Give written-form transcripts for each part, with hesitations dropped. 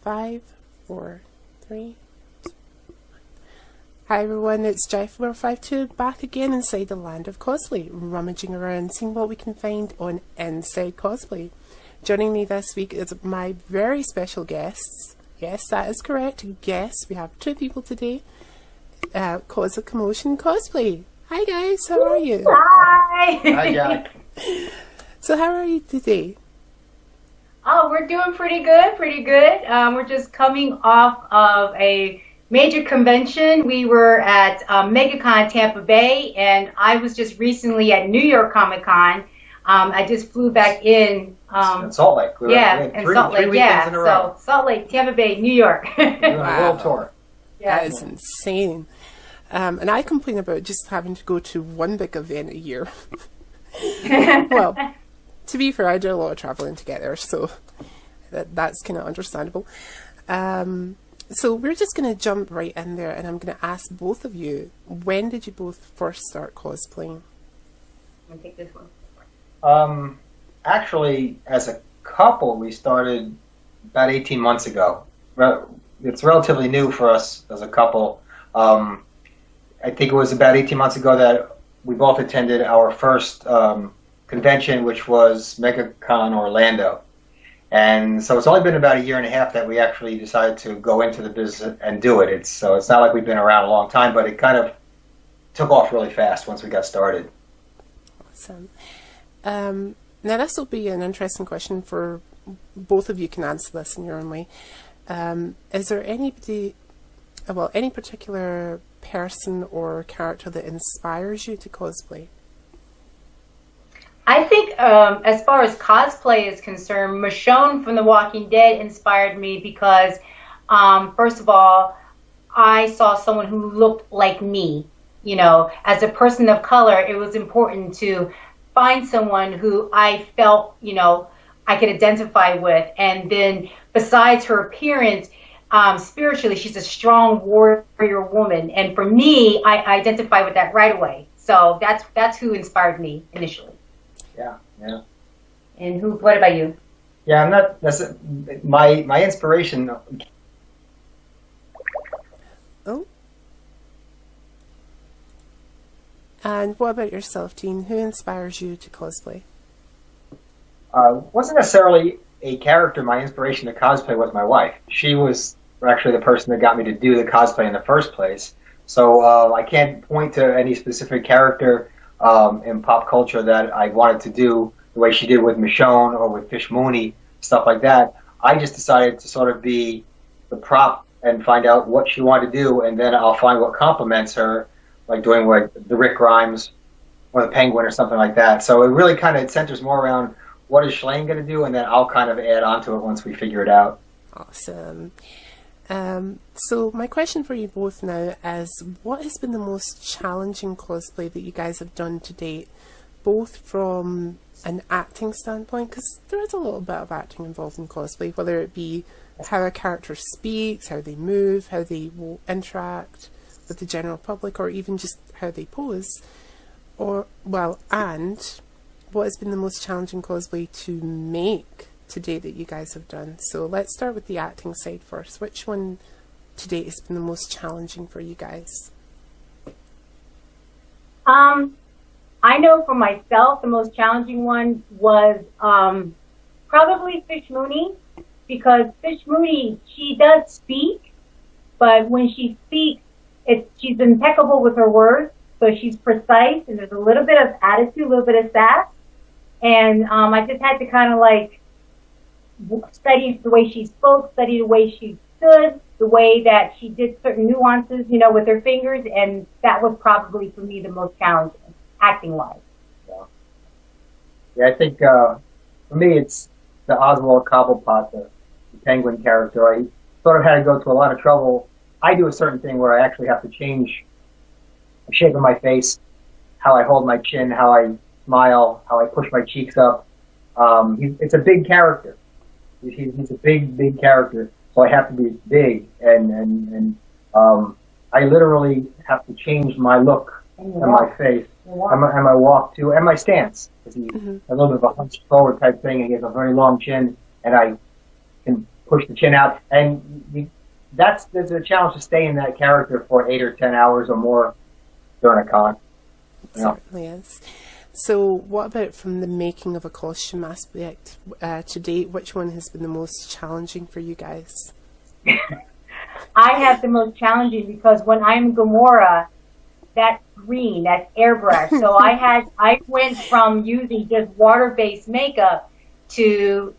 5, 4, 3. Hi everyone, it's Jai452 back again inside the land of cosplay, rummaging around, seeing what we can find on Inside Cosplay. Joining me this week is my very special guests. Yes, that is correct. Guests. We have 2 people today. Cause of Commotion Cosplay. Hi guys, how are you? Hi! Hi, Jack. So how are you today? Oh, we're doing pretty good, pretty good. We're just coming off of a major convention. We were at MegaCon Tampa Bay, and I was just recently at New York Comic Con. I just flew back in. In Salt Lake. We in Salt Lake, in a row. So Salt Lake, Tampa Bay, New York. Doing a world tour. Yeah. That is insane. And I complain about just having to go to one big event a year. Well, to be fair, I do a lot of traveling to get there, so that's kind of understandable. So we're just going to jump right in there, and I'm going to ask both of you, when did you both first start cosplaying? I'm going to take this one. Actually, as a couple, we started about 18 months ago. It's relatively new for us as a couple. I think it was about 18 months ago that we both attended our first convention, which was MegaCon Orlando. And so it's only been about a year and a half that we actually decided to go into the business and do it. So it's not like we've been around a long time, but it kind of took off really fast once we got started. Awesome. Now this will be an interesting question for both of you. Can answer this in your own way. Is there any particular person or character that inspires you to cosplay? I think as far as cosplay is concerned, Michonne from The Walking Dead inspired me because, first of all, I saw someone who looked like me. You know, as a person of color, it was important to find someone who I felt, you know, I could identify with. And then besides her appearance, spiritually, she's a strong warrior woman. And for me, I identify with that right away. So that's who inspired me initially. Yeah. And what about you? Yeah, I'm not. That's my inspiration. Oh. And what about yourself, Dean? Who inspires you to cosplay? Wasn't necessarily a character. My inspiration to cosplay was my wife. She was actually the person that got me to do the cosplay in the first place. So I can't point to any specific character in pop culture that I wanted to do the way she did with Michonne or with Fish Mooney, stuff like that. I just decided to sort of be the prop and find out what she wanted to do, and then I'll find what complements her, like doing like the Rick Grimes or the Penguin or something like that. So it really kind of centers more around what is Shellane going to do, and then I'll kind of add on to it once we figure it out. Awesome. So my question for you both now is, what has been the most challenging cosplay that you guys have done to date, both from an acting standpoint, because there is a little bit of acting involved in cosplay, whether it be how a character speaks, how they move, how they will interact with the general public, or even just how they pose, and what has been the most challenging cosplay to make to date that you guys have done. So let's start with the acting side first. Which one to date has been the most challenging for you guys? I know for myself, the most challenging one was probably Fish Mooney, because Fish Mooney, she does speak, but when she speaks, she's impeccable with her words, so she's precise, and there's a little bit of attitude, a little bit of sass, and I just had to kind of like study the way she spoke, study the way she stood, the way that she did certain nuances, you know, with her fingers, and that was probably for me the most challenging, acting-wise. Yeah, I think for me it's the Oswald Cobblepot, the Penguin character. I sort of had to go to a lot of trouble. I do a certain thing where I actually have to change the shape of my face, how I hold my chin, how I smile, how I push my cheeks up. It's a big character. He's a big character, so I have to be big, and I literally have to change my look and my face, and my walk too, and my stance. He's a little bit of a hunched forward type thing, and he has a very long chin, and I can push the chin out, and there's a challenge to stay in that character for 8 or 10 hours or more during a con. Certainly is. So what about from the making of a costume aspect to date? Which one has been the most challenging for you guys? I have the most challenging because when I'm Gamora, that's green, that's airbrush. So I went from using just water-based makeup to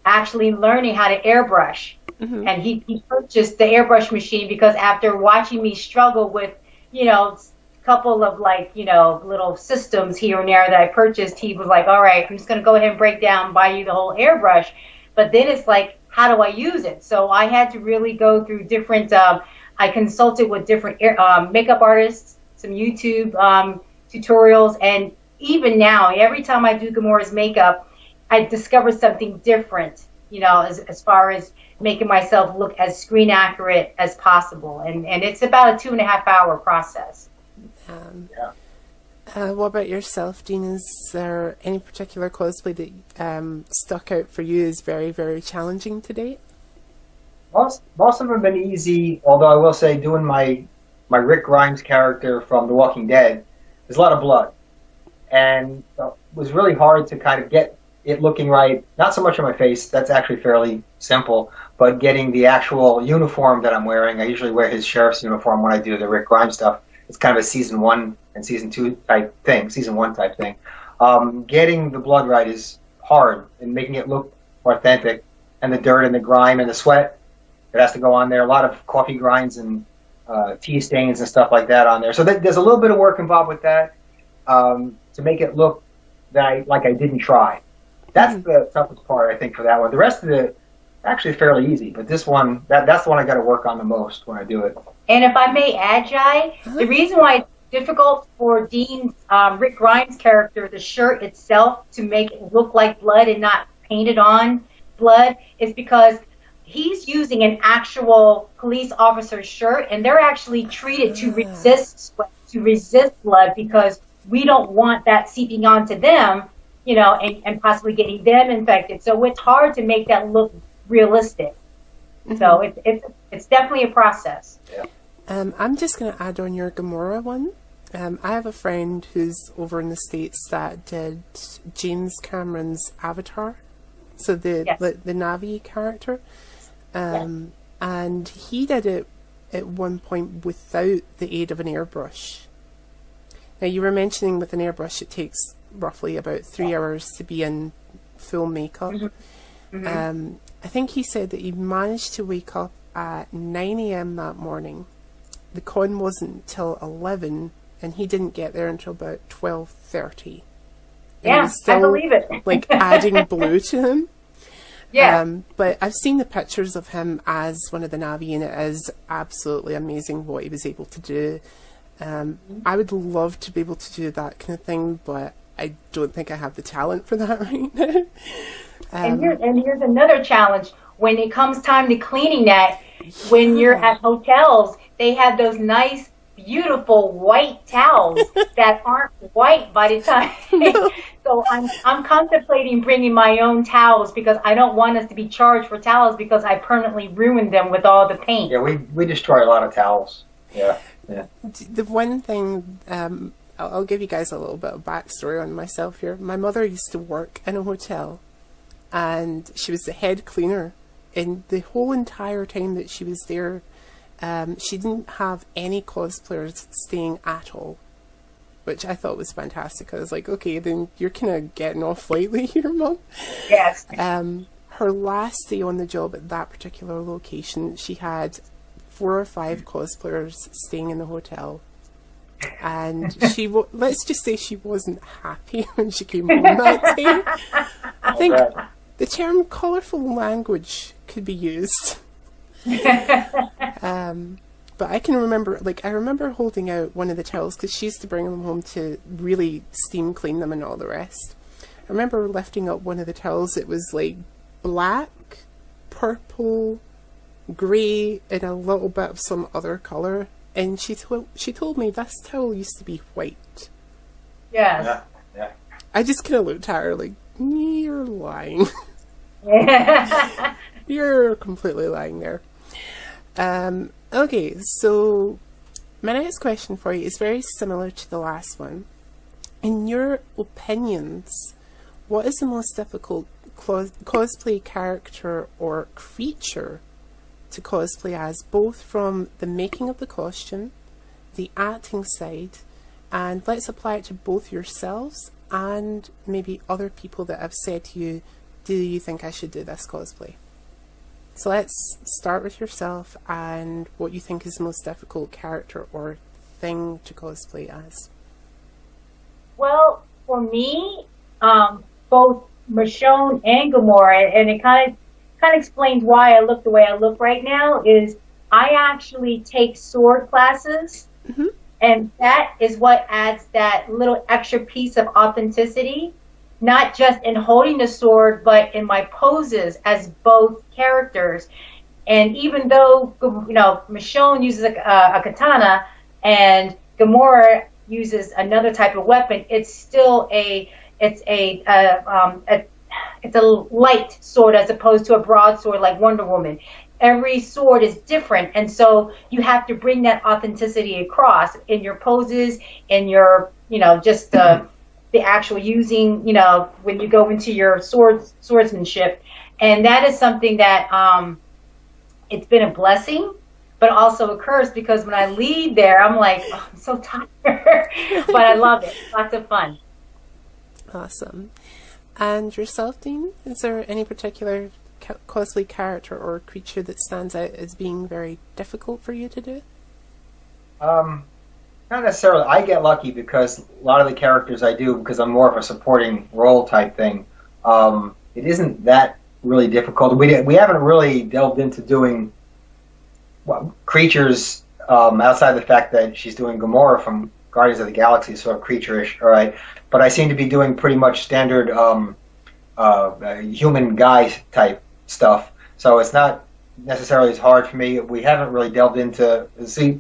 actually learning how to airbrush. Mm-hmm. And he purchased the airbrush machine because after watching me struggle with, couple of little systems here and there that I purchased, he was like, all right, I'm just going to go ahead and break down, buy you the whole airbrush. But then it's like, how do I use it? So I had to really go through different, I consulted with different makeup artists, some YouTube tutorials, and even now, every time I do Gamora's makeup, I discover something different, as far as making myself look as screen accurate as possible. And it's about a 2.5 hour process. What about yourself, Dean? Is there any particular cosplay that stuck out for you as very, very challenging to date? Most of them have been easy, although I will say doing my Rick Grimes character from The Walking Dead, there's a lot of blood. And it was really hard to kind of get it looking right. Not so much on my face, that's actually fairly simple, but getting the actual uniform that I'm wearing. I usually wear his sheriff's uniform when I do the Rick Grimes stuff. It's kind of a season 1 and season 2 type thing, season 1 type thing. Getting the blood right is hard, and making it look authentic, and the dirt and the grime and the sweat that has to go on there. A lot of coffee grinds and tea stains and stuff like that on there. So there's a little bit of work involved with that to make it look I didn't try. That's the toughest part, I think, for that one. The rest of it actually fairly easy, but this one, that's the one I got to work on the most when I do it. And if I may add, Jai, the reason why it's difficult for Dean's Rick Grimes character, the shirt itself, to make it look like blood and not painted on blood is because he's using an actual police officer's shirt, and they're actually treated to resist sweat, to resist blood, because we don't want that seeping onto them, and possibly getting them infected. So it's hard to make that look realistic. Mm-hmm. So it's definitely a process. Yeah. I'm just going to add on your Gamora one. I have a friend who's over in the States that did James Cameron's Avatar, so the Na'vi character, and he did it at one point without the aid of an airbrush. Now, you were mentioning with an airbrush it takes roughly about 3 hours to be in full makeup. Mm-hmm. I think he said that he managed to wake up at 9 a.m. that morning. The con wasn't till 11, and he didn't get there until about 12:30. Yeah, still, I believe it. Adding blue to him. Yeah. But I've seen the pictures of him as one of the Na'vi, and it is absolutely amazing what he was able to do. I would love to be able to do that kind of thing, but I don't think I have the talent for that right now. And here's another challenge. When it comes time to cleaning that, when you're at hotels, they have those nice, beautiful white towels that aren't white by the time. So I'm contemplating bringing my own towels because I don't want us to be charged for towels because I permanently ruined them with all the paint. Yeah, we destroy a lot of towels. Yeah. The one thing, I'll give you guys a little bit of backstory on myself here. My mother used to work in a hotel, and she was the head cleaner. And the whole entire time that she was there, she didn't have any cosplayers staying at all, which I thought was fantastic. I was like, okay, then you're kind of getting off lightly here, Mum. Yes. Her last day on the job at that particular location, she had 4 or 5 cosplayers staying in the hotel. And let's just say she wasn't happy when she came home that day. I think the term colourful language could be used. But I can remember, I remember holding out one of the towels because she used to bring them home to really steam clean them and all the rest. I remember lifting up one of the towels. It was black, purple, grey, and a little bit of some other colour. And she told me this towel used to be white. Yes. Yeah. I just kind of looked at her like, you're lying. You're completely lying there. Okay, so my next question for you is very similar to the last one. In your opinions, what is the most difficult cosplay character or creature to cosplay as, both from the making of the costume, the acting side, and let's apply it to both yourselves and maybe other people that have said to you, do you think I should do this cosplay? So let's start with yourself and what you think is the most difficult character or thing to cosplay as. Well, for me, both Michonne and Gamora, and it kind of explains why I look the way I look right now, is I actually take sword classes, Mm-hmm. and that is what adds that little extra piece of authenticity, not just in holding the sword, but in my poses as both characters. And even though, you know, Michonne uses a katana and Gamora uses another type of weapon, it's still it's a light sword as opposed to a broadsword like Wonder Woman. Every sword is different, and so you have to bring that authenticity across in your poses, in your, you know, just the actual using, you know, when you go into your swordsmanship. And that is something that it's been a blessing, but also a curse, because when I leave there, I'm like, oh, I'm so tired. But I love it. Lots of fun. Awesome. And yourself, Dean? Is there any particular cosplay character or creature that stands out as being very difficult for you to do? Not necessarily. I get lucky because a lot of the characters I do, because I'm more of a supporting role type thing, it isn't that really difficult. We haven't really delved into doing creatures outside the fact that she's doing Gamora from Guardians of the Galaxy, sort of creature-ish, all right? But I seem to be doing pretty much standard human guy type stuff, so it's not necessarily as hard for me. We haven't really delved into,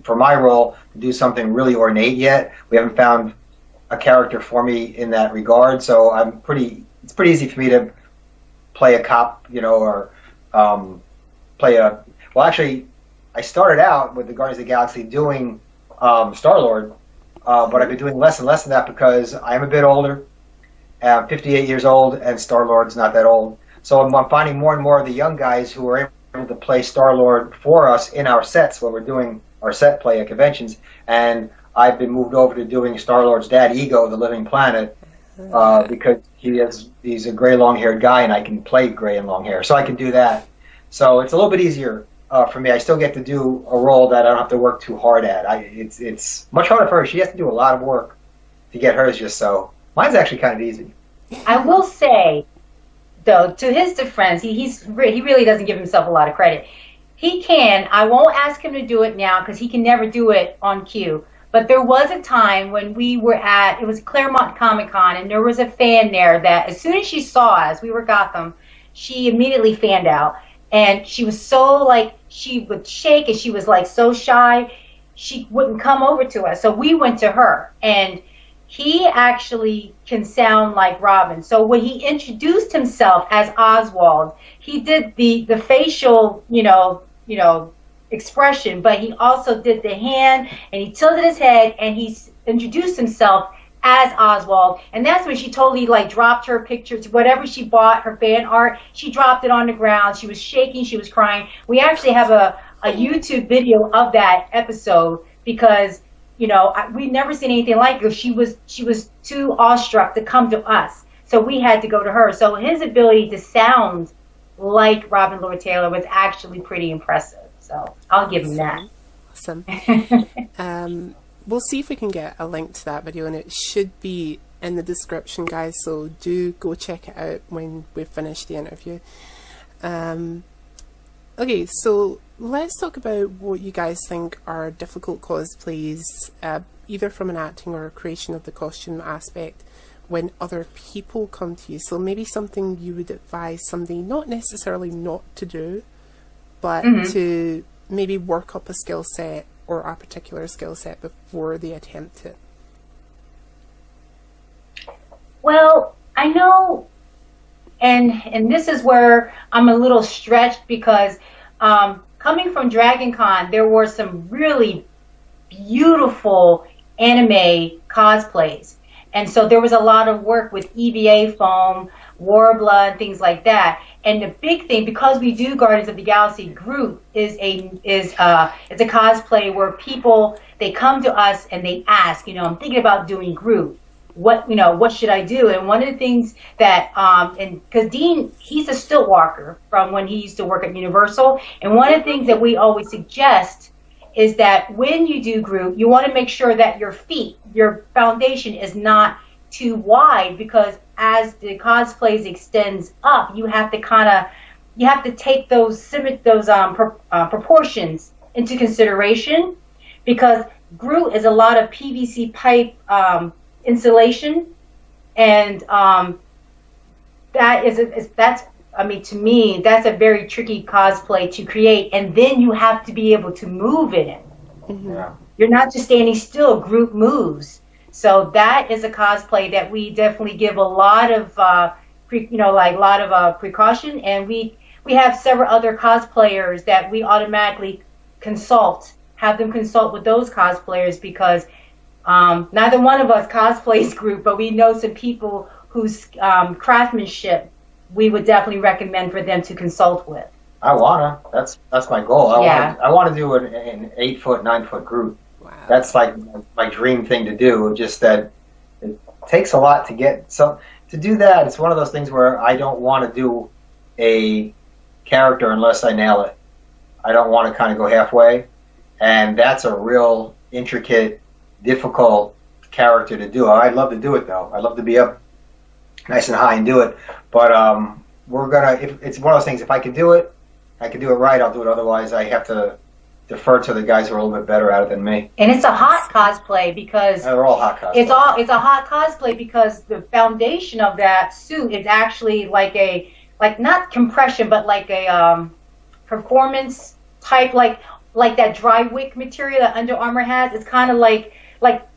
for my role, to do something really ornate yet. We haven't found a character for me in that regard, so it's pretty easy for me to play a cop, you know, or well, actually, I started out with the Guardians of the Galaxy doing Star-Lord, but I've been doing less and less of that because I'm a bit older. I'm 58 years old, and Star-Lord's not that old. So I'm finding more and more of the young guys who are able to play Star-Lord for us in our sets when we're doing our set play at conventions. And I've been moved over to doing Star-Lord's dad, Ego, the Living Planet, because he's a gray, long-haired guy, and I can play gray and long hair. So I can do that. So it's a little bit easier for me. I still get to do a role that I don't have to work too hard at. It's much harder for her. She has to do a lot of work to get hers just so. Mine's actually kind of easy. I will say, though, to his defense, he really doesn't give himself a lot of credit. He can. I won't ask him to do it now because he can never do it on cue. But there was a time when we were it was Claremont Comic-Con, and there was a fan there that as soon as she saw us, we were Gotham, she immediately fanned out. And she was so, like, she would shake, and she was, like, so shy, she wouldn't come over to us. So we went to her, and he actually can sound like Robin. So when he introduced himself as Oswald, he did the facial, you know, expression, but he also did the hand, and he tilted his head, and he introduced himself as Oswald. And that's when she totally, like, dropped her pictures, whatever she bought, her fan art, she dropped it on the ground. She was shaking, she was crying. We actually have a YouTube video of that episode because, you know, we've never seen anything like her. She was too awestruck to come to us, so we had to go to her. So his ability to sound like Robin Lord Taylor was actually pretty impressive. So I'll give him that. Awesome. We'll see if we can get a link to that video, and it should be in the description, guys. So do go check it out when we've finished the interview. Okay, so let's talk about what you guys think are difficult cosplays, either from an acting or a creation of the costume aspect, when other people come to you. So maybe something you would advise somebody not necessarily not to do, but to maybe work up a skill set or a particular skill set before they attempt it. Well, I know and this is where I'm a little stretched because coming from Dragon Con, there were some really beautiful anime cosplays. And so there was a lot of work with EVA foam, Warbler, and things like that. And the big thing, because we do Guardians of the Galaxy, Groot is it's a cosplay where people, they come to us and they ask, I'm thinking about doing Groot. What should I do? And one of the things that, because Dean, he's a stilt walker from when he used to work at Universal. And one of the things that we always suggest is that when you do Groot, you want to make sure that your feet, your foundation is not too wide, because as the cosplays extends up, you have to take those proportions into consideration, because Groot is a lot of PVC pipe insulation, and to me, that's a very tricky cosplay to create, and then you have to be able to move in it. Mm-hmm. Yeah. You're not just standing still, Groot moves. So that is a cosplay that we definitely give a lot of, precaution, and we have several other cosplayers that we automatically have them consult with those cosplayers, because neither one of us cosplays Groot, but we know some people whose craftsmanship we would definitely recommend for them to consult with. I wanna. That's my goal. I want to do an 8 foot, 9 foot Groot. Wow. That's like my dream thing to do. Just that it takes a lot to get. So to do that, it's one of those things where I don't want to do a character unless I nail it. I don't want to kind of go halfway, and that's a real intricate, difficult character to do. I'd love to do it though. I'd love to be up nice and high and do it. But it's one of those things. If I can do it, I can do it right. I'll do it. Otherwise, I have to defer to the guys who are a little bit better at it than me. And it's a hot cosplay because they're all hot cosplay. It's a hot cosplay because the foundation of that suit is actually like not compression, but like a performance type, like that dry wick material that Under Armour has. It's kind of like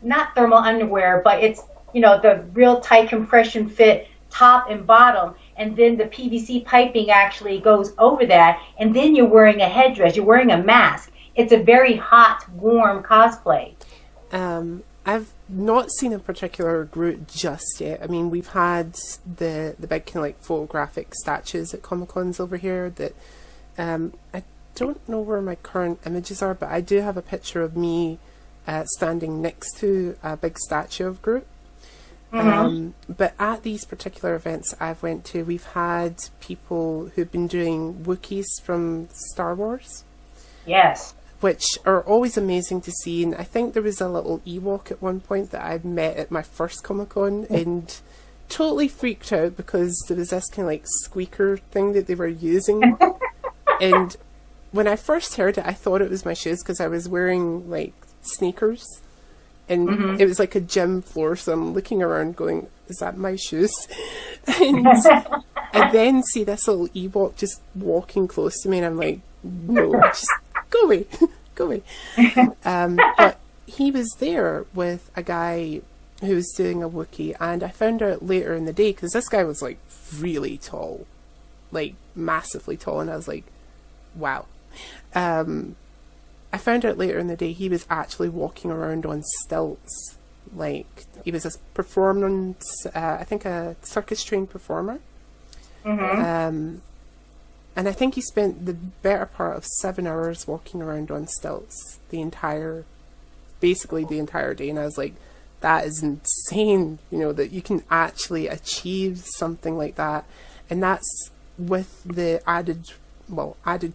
not thermal underwear, but it's the real tight compression fit top and bottom, and then the PVC piping actually goes over that, and then you're wearing a headdress, you're wearing a mask. It's a very hot, warm cosplay. I've not seen a particular Groot just yet. I mean, we've had the big kind of like photographic statues at Comic-Cons over here that I don't know where my current images are, but I do have a picture of me standing next to a big statue of Groot. Mm-hmm. But at these particular events I've went to, we've had people who've been doing Wookiees from Star Wars. Yes. Which are always amazing to see. And I think there was a little Ewok at one point that I met at my first Comic-Con and totally freaked out because there was this kind of like squeaker thing that they were using. And when I first heard it, I thought it was my shoes because I was wearing like sneakers. And mm-hmm. it was like a gym floor, so I'm looking around going, is that my shoes? And I then see this little Ewok just walking close to me, and I'm like, no, just go away, go away. But he was there with a guy who was doing a Wookiee, and I found out later in the day, because this guy was like really tall, like massively tall, and I was like, wow. I found out later in the day he was actually walking around on stilts. Like, he was a performance, I think a circus-trained performer. Mm-hmm. And I think he spent the better part of 7 hours walking around on stilts basically the entire day. And I was like, that is insane, that you can actually achieve something like that. And that's with the added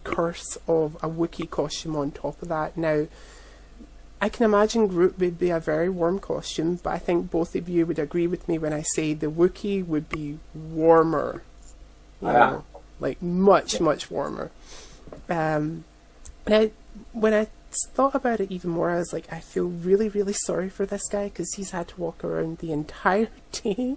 curse of a Wookiee costume on top of that. Now, I can imagine Groot would be a very warm costume, but I think both of you would agree with me when I say the Wookiee would be warmer. Like much, much warmer. And when I thought about it even more, I was like, I feel really, really sorry for this guy because he's had to walk around the entire day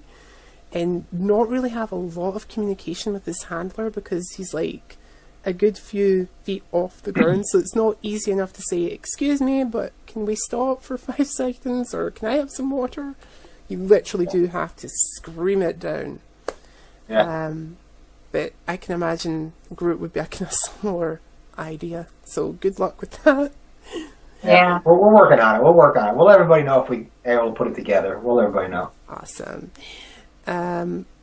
and not really have a lot of communication with his handler because he's like a good few feet off the ground, so it's not easy enough to say, excuse me, but can we stop for 5 seconds, or can I have some water? You literally do have to scream it down. Yeah. but I can imagine Groot would be a kind of similar idea. So good luck with that. Yeah. We're working on it. We'll work on it. We'll let everybody know if we able to put it together. We'll let everybody know. Awesome.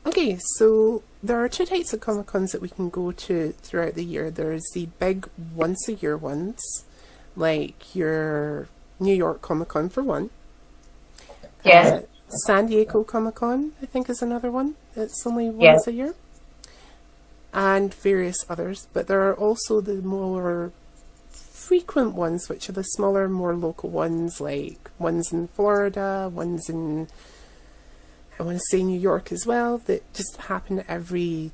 Okay, so there are two types of Comic Cons that we can go to throughout the year. There's the big once-a-year ones, like your New York Comic Con for one. Yes. San Diego Comic Con, I think, is another one. It's only once a year. And various others. But there are also the more frequent ones, which are the smaller, more local ones, like ones in Florida, ones in, I want to say, New York as well, that just happen every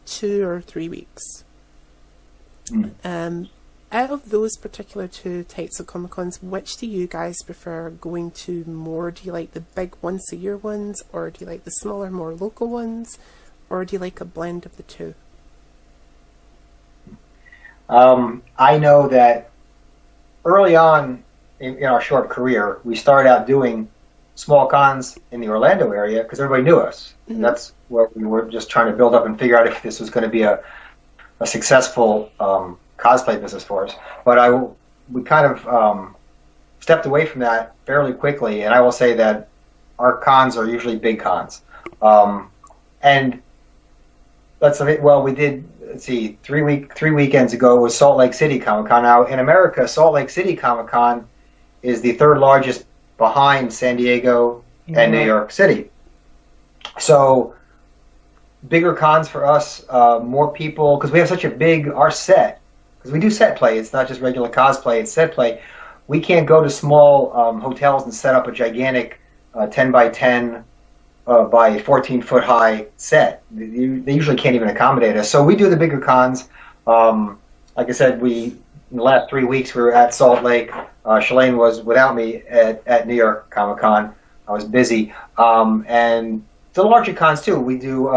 2 or 3 weeks. Out of those particular two types of Comic Cons, which do you guys prefer going to more? Do you like the big once a year ones, or do you like the smaller, more local ones, or do you like a blend of the two? I know that early on in our short career, we started out doing small cons in the Orlando area because everybody knew us. Mm-hmm. And that's what we were just trying to build up and figure out if this was going to be a successful cosplay business for us. But we kind of stepped away from that fairly quickly, and I will say that our cons are usually big cons. And we did, let's see, 3 weekends ago was Salt Lake City Comic Con. Now in America, Salt Lake City Comic Con is the third largest behind San Diego and New York City. So bigger cons for us, more people, because we have such a big, our set, because we do set play, it's not just regular cosplay, it's set play. We can't go to small hotels and set up a gigantic 10 by 10 by 14-foot high set. They usually can't even accommodate us. So we do the bigger cons. Like I said, in the last 3 weeks we were at Salt Lake. Shellane was without me at New York Comic Con. I was busy. And the larger cons too. We do,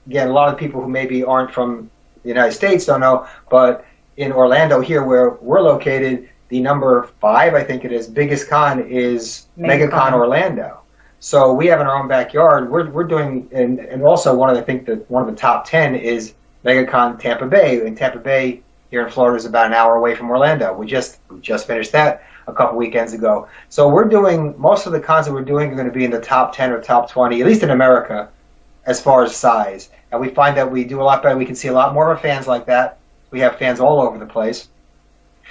again, a lot of people who maybe aren't from the United States don't know, but in Orlando here where we're located, the number 5, I think it is, biggest con is MegaCon Orlando. So we have in our own backyard, we're doing, and also one of the top 10 is MegaCon Tampa Bay. And Tampa Bay here in Florida is about an hour away from Orlando. We just finished that a couple weekends ago. So we're doing, most of the cons that we're doing are going to be in the top 10 or top 20, at least in America, as far as size. And we find that we do a lot better. We can see a lot more of our fans like that. We have fans all over the place.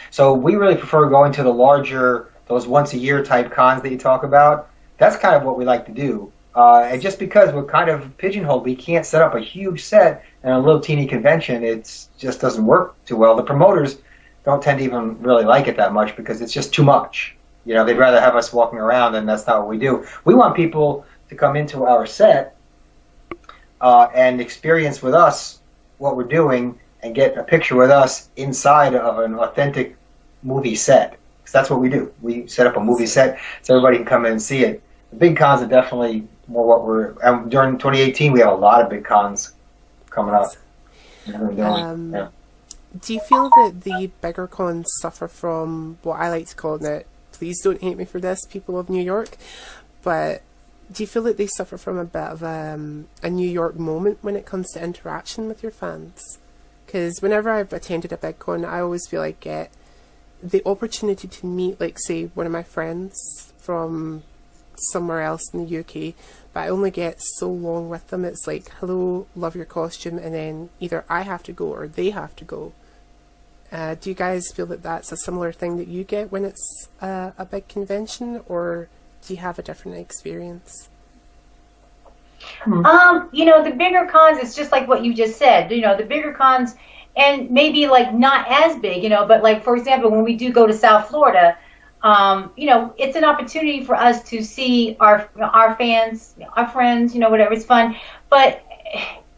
So we really prefer going to the larger, those once-a-year type cons that you talk about. That's kind of what we like to do. And just because we're kind of pigeonholed, we can't set up a huge set in a little teeny convention. It just doesn't work too well. The promoters don't tend to even really like it that much because it's just too much. You know, they'd rather have us walking around, and that's not what we do. We want people to come into our set and experience with us what we're doing and get a picture with us inside of an authentic movie set. Because that's what we do. We set up a movie set so everybody can come in and see it. The big cons are definitely more what we're... during 2018, we have a lot of big cons coming up. Yeah. Do you feel that the bigger cons suffer from what I like to call now, please don't hate me for this, people of New York, but do you feel that they suffer from a bit of a New York moment when it comes to interaction with your fans? Because whenever I've attended a big con, I always feel like I get the opportunity to meet, like, say, one of my friends from somewhere else in the UK, but I only get so long with them. It's like, hello, love your costume, and then either I have to go or they have to go. Do you guys feel that that's a similar thing that you get when it's a big convention, or do you have a different experience? The bigger cons, it's just like what you just said. The bigger cons, and maybe like not as big, but like, for example, when we do go to South Florida, it's an opportunity for us to see our fans, our friends, whatever. It's fun, but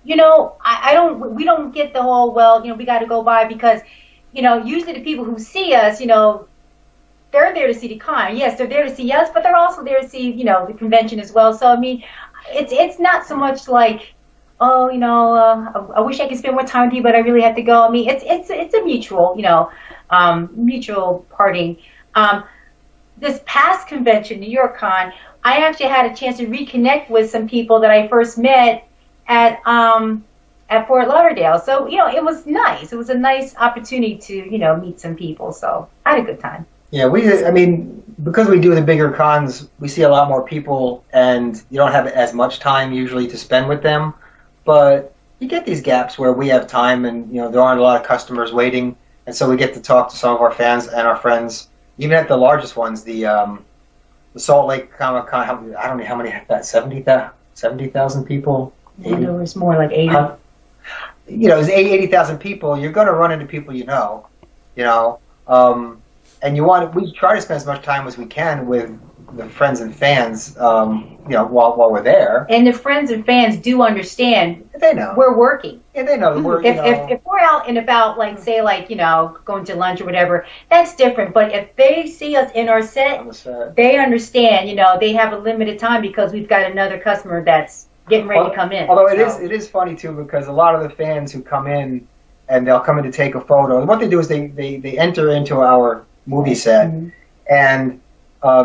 we don't get the whole, we got to go by because, usually the people who see us, they're there to see the con. Yes, they're there to see us, but they're also there to see, the convention as well. So I mean, it's not so much like, I wish I could spend more time with you, but I really have to go. I mean, it's a mutual, mutual parting. This past convention, New York Con, I actually had a chance to reconnect with some people that I first met at at Fort Lauderdale. So, it was nice. It was a nice opportunity to, meet some people. So I had a good time. Yeah, I mean, because we do the bigger cons, we see a lot more people, and you don't have as much time usually to spend with them. But you get these gaps where we have time, and there aren't a lot of customers waiting, and so we get to talk to some of our fans and our friends. Even at the largest ones, the Salt Lake Comic Con, I don't know how many had that, 70,000 people. It was more like 80. There's 80,000 people. You're going to run into people you know. And we try to spend as much time as we can with the friends and fans, while we're there. And the friends and fans do understand. They know we're working. Yeah, they know we're. If we're out and about, like say, going to lunch or whatever, that's different. But if they see us in our set, they understand. They have a limited time because we've got another customer that's getting ready to come in. Although it is funny too, because a lot of the fans who come in and they'll come in to take a photo, and what they do is they enter into our movie set, and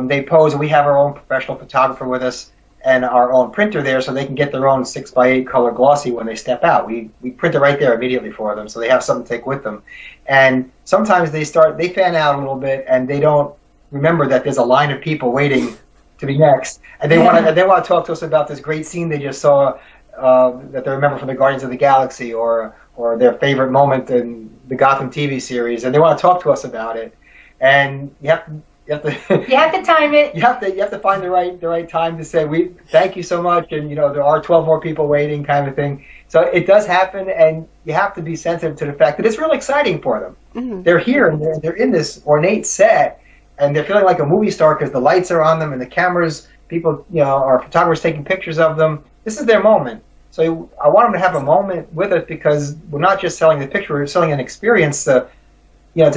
they pose, and we have our own professional photographer with us and our own printer there, so they can get their own 6x8 color glossy when they step out. We print it right there immediately for them, so they have something to take with them. And sometimes they fan out a little bit, and they don't remember that there's a line of people waiting to be next, and they want to talk to us about this great scene they just saw that they remember from the Guardians of the Galaxy, or their favorite moment in the Gotham TV series, and they want to talk to us about it. And you have to time it. You have to find the right time to say, we thank you so much, and there are 12 more people waiting, kind of thing. So it does happen, and you have to be sensitive to the fact that it's really exciting for them. Mm-hmm. They're here, and they're in this ornate set, and they're feeling like a movie star because the lights are on them and the cameras, people, our photographers taking pictures of them. This is their moment. So I want them to have a moment with us, because we're not just selling the picture, we're selling an experience to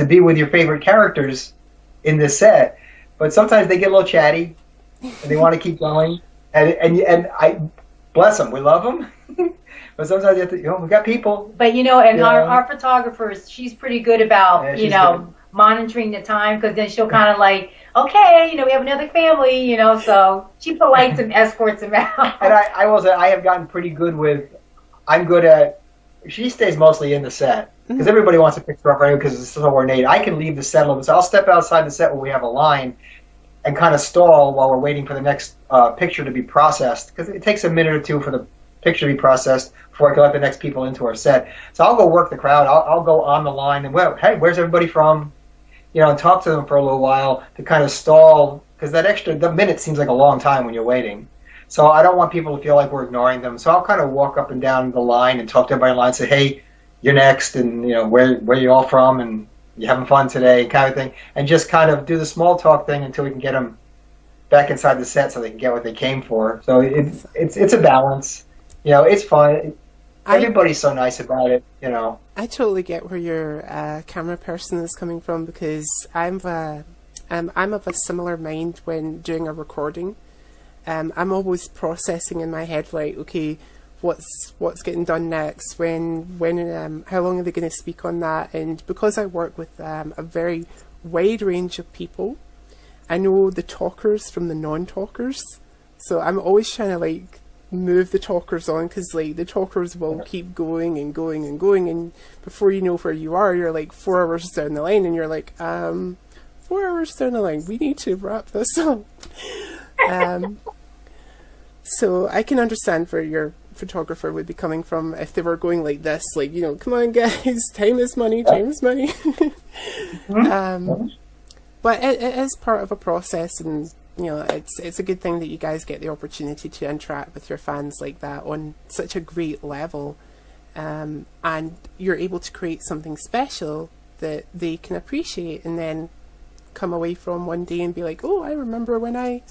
be with your favorite characters in this set. But sometimes they get a little chatty, and they want to keep going. And I bless them, we love them. But sometimes you have to, we got people. But our photographers, she's pretty good about monitoring the time, because then she'll kind of like, okay, we have another family, so she polites and escorts them out. And I will say, I have gotten pretty good with. She stays mostly in the set, because everybody wants a picture of her because it's so ornate. I can leave the set a little bit, so I'll step outside the set where we have a line and kind of stall while we're waiting for the next picture to be processed, because it takes a minute or two for the picture to be processed before I can let the next people into our set. So I'll go work the crowd. I'll go on the line and, hey, where's everybody from? And talk to them for a little while to kind of stall, because the minute seems like a long time when you're waiting. So I don't want people to feel like we're ignoring them. So I'll kind of walk up and down the line and talk to everybody in line and say, hey, you're next, and where you all from, and you having fun today, kind of thing, and just kind of do the small talk thing until we can get them back inside the set so they can get what they came for. So it's a balance. It's fun. Everybody's so nice about it. I totally get where your camera person is coming from, because I'm of a similar mind when doing a recording. I'm always processing in my head, like, okay, what's getting done next, when how long are they going to speak on that? And because I work with a very wide range of people, I know the talkers from the non-talkers, so I'm always trying to like move the talkers on, because like the talkers will keep going and going and going, and before you know where you are, you're like 4 hours down the line, and you're like 4 hours down the line, we need to wrap this up. So I can understand where your photographer would be coming from if they were going like this, like, come on guys, time is money. But it is part of a process, and it's a good thing that you guys get the opportunity to interact with your fans like that on such a great level, and you're able to create something special that they can appreciate, and then come away from one day and be like, oh, I remember when I